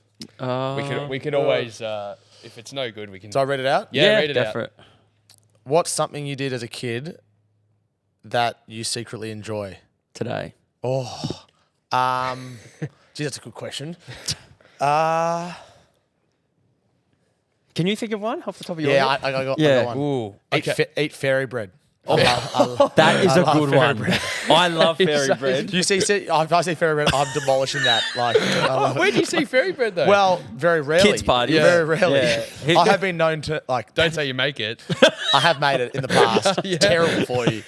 We could always, if it's no good, we can. So I read it out. Yeah, read it go out. for it. What's something you did as a kid that you secretly enjoy Today. Geez, that's a good question. Can you think of one off the top of your Yeah, head? I got one. Ooh, okay. Eat fairy bread. That is a love good fairy one. bread. I love fairy bread. You see, if I see fairy bread, I'm demolishing that. I love it. Where do you see fairy bread though? Well, very rarely. Kids' parties. Very rarely. Yeah. I have been known to don't say you make it. I have made it in the past. It's terrible for you.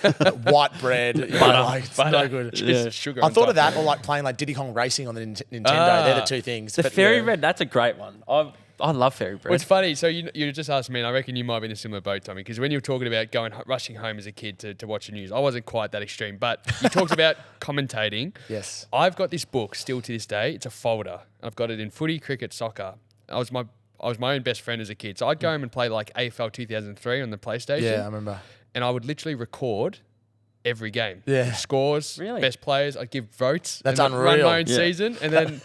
White bread, it's no good. Just sugar. I on thought top. of that, or like playing like Diddy Kong Racing on the Nintendo. They're the two things. The But fairy yeah. bread, that's a great one. I love fairy bread. Well, it's funny. So you just asked me, and I reckon you might be in a similar boat, Tommy, because when you were talking about rushing home as a kid to watch the news, I wasn't quite that extreme. But you talked about commentating. Yes. I've got this book still to this day. It's a folder. I've got it in footy, cricket, soccer. I was my own best friend as a kid. So I'd go home and play like AFL 2003 on the PlayStation. Yeah, I remember. And I would literally record every game. Yeah. The scores, Really? best players. I'd give votes. That's and then run unreal. my own season. And then,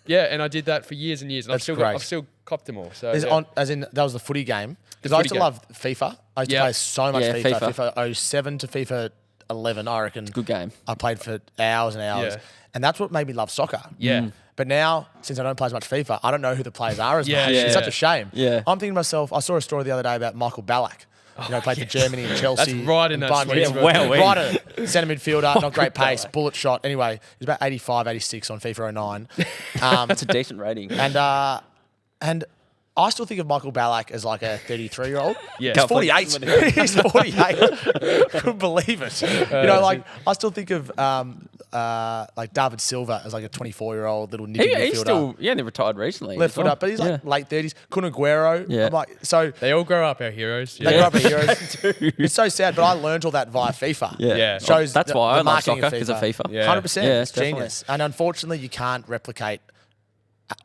and I did that for years and years. And That's great. I've still copped them all. So That was the footy game. Because I used to footy love FIFA. I used to play so much Yeah, FIFA. FIFA 07 to FIFA 11, I reckon. Good game. I played for hours and hours. Yeah. And that's what made me love soccer. Yeah. But now, since I don't play as much FIFA, I don't know who the players are as Yeah, much. yeah. It's such a shame. Yeah. I'm thinking to myself, I saw a story the other day about Michael Ballack. Played for Germany and Chelsea. That's right in and that Bayern sweet Munich. spot. Wow, Right at it. Centre midfielder, not great pace, bullet shot. Anyway, he was about 85, 86 on FIFA 09. That's a decent rating. And I still think of Michael Ballack as like a 33-year-old. Yeah. He's 48. He's 48. Couldn't believe it. I still think of like David Silva as like a 24-year-old little nippy midfielder. He's still, he only retired recently. Left as foot well. up, but he's like late 30s. Kun Aguero. Yeah. I'm like, so They all grow up, our heroes. they grow up as heroes. It's so sad, but I learned all that via FIFA. Yeah. Shows That's why I love marketing soccer of because of FIFA. Yeah. 100%. Yeah, It's definitely. genius. And unfortunately, you can't replicate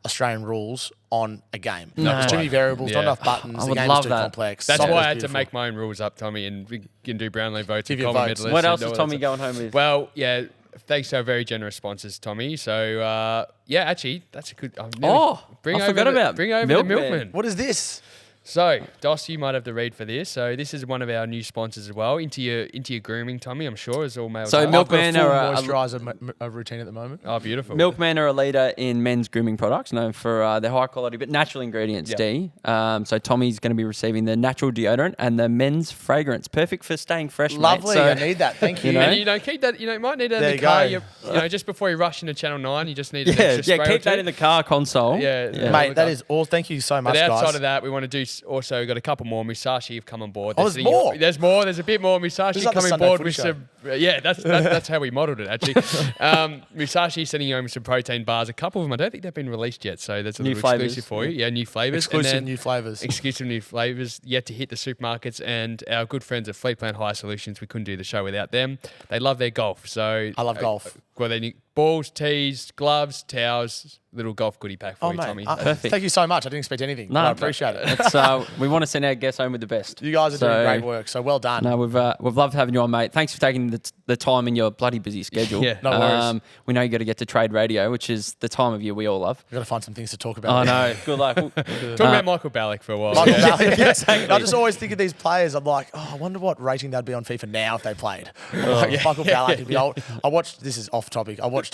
Australian rules on a game. No. There's too many variables, not Yeah. enough buttons. I The would game love is too that. complex. That's Soccer's why I had to beautiful. make my own rules up, Tommy, and we can do Brownlow votes Give and your common votes. medalists. What and else all is that Tommy stuff. going home with? Well, yeah, thanks to our very generous sponsors, Tommy. So, yeah, actually, that's a good... I forgot about Bring over Milkman. the Milkman. What is this? So, Dos, you might have to read for this. So, this is one of our new sponsors as well. Into your grooming, Tommy, I'm sure, as all males So are. Milkman I've got are a a- full moisturiser routine at the moment. Oh, beautiful. Milkman are a leader in men's grooming products, known for their high quality but natural ingredients. Yeah. D. So Tommy's going to be receiving the natural deodorant and the men's fragrance, perfect for staying fresh. mate. Lovely. So, I need that. Thank you. You know? And, keep that, you might need that There in the you car. go. You know, just before you rush into Channel 9, you just need an yeah, extra spray or keep that two. in the car console. Yeah. Mate, that is all. Thank you so much, But outside guys. of that, we want to do also got a couple more. Musashi have come on board. Oh, They're there's sitting- more? There's more. There's a bit more. Musashi This is like the coming Sunday board footy with show. some. Yeah, that's how we modelled it actually. Musashi sending you home with some protein bars. A couple of them, I don't think they've been released yet, so that's a New little flavours. exclusive for you. Yeah, new flavors. Exclusive new flavours. Exclusive new flavors yet to hit the supermarkets, and our good friends at Fleet Plan Hire Solutions. We couldn't do the show without them. They love their golf, so I love golf. Well, they need balls, tees, gloves, towels, little golf goodie pack for Oh, you, mate. Tommy. Perfect. Thank you so much. I didn't expect anything. No, but I appreciate it. It's, we want to send our guests home with the best. You guys are doing great work, so well done. No, we've loved having you on, mate. Thanks for taking the time in your bloody busy schedule. Yeah. No worries. We know you got to get to trade radio, which is the time of year we all love. We've got to find some things to talk I about. know. Good luck. Talk about Michael Ballack for a while. Michael yeah. Ballack, exactly. I just always think of these players. I'm like, oh, I wonder what rating they'd be on FIFA now if they played. Michael Ballack would be old. I watched. This is off topic. I watched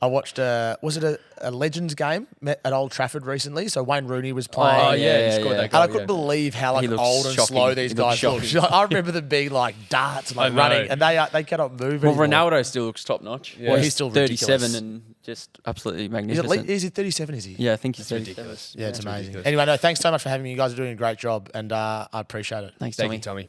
was it a Legends game at Old Trafford recently? So Wayne Rooney was playing. Oh, yeah, he Yeah, scored yeah. that And goal. I couldn't believe how He looks old and shocking. slow these He looks guys look. I remember them being like darts and I like know. running, and they cannot move. Well, anymore. Ronaldo still looks top notch. Yeah. Well, he's still 37 ridiculous. and just absolutely Is, magnificent. is he 37? Is he? Yeah, I think he's 37. ridiculous. Yeah, it's amazing. ridiculous. Anyway, no, thanks so much for having me. You guys are doing a great job, and I appreciate it. Thanks, Thank Tommy. you, Tommy.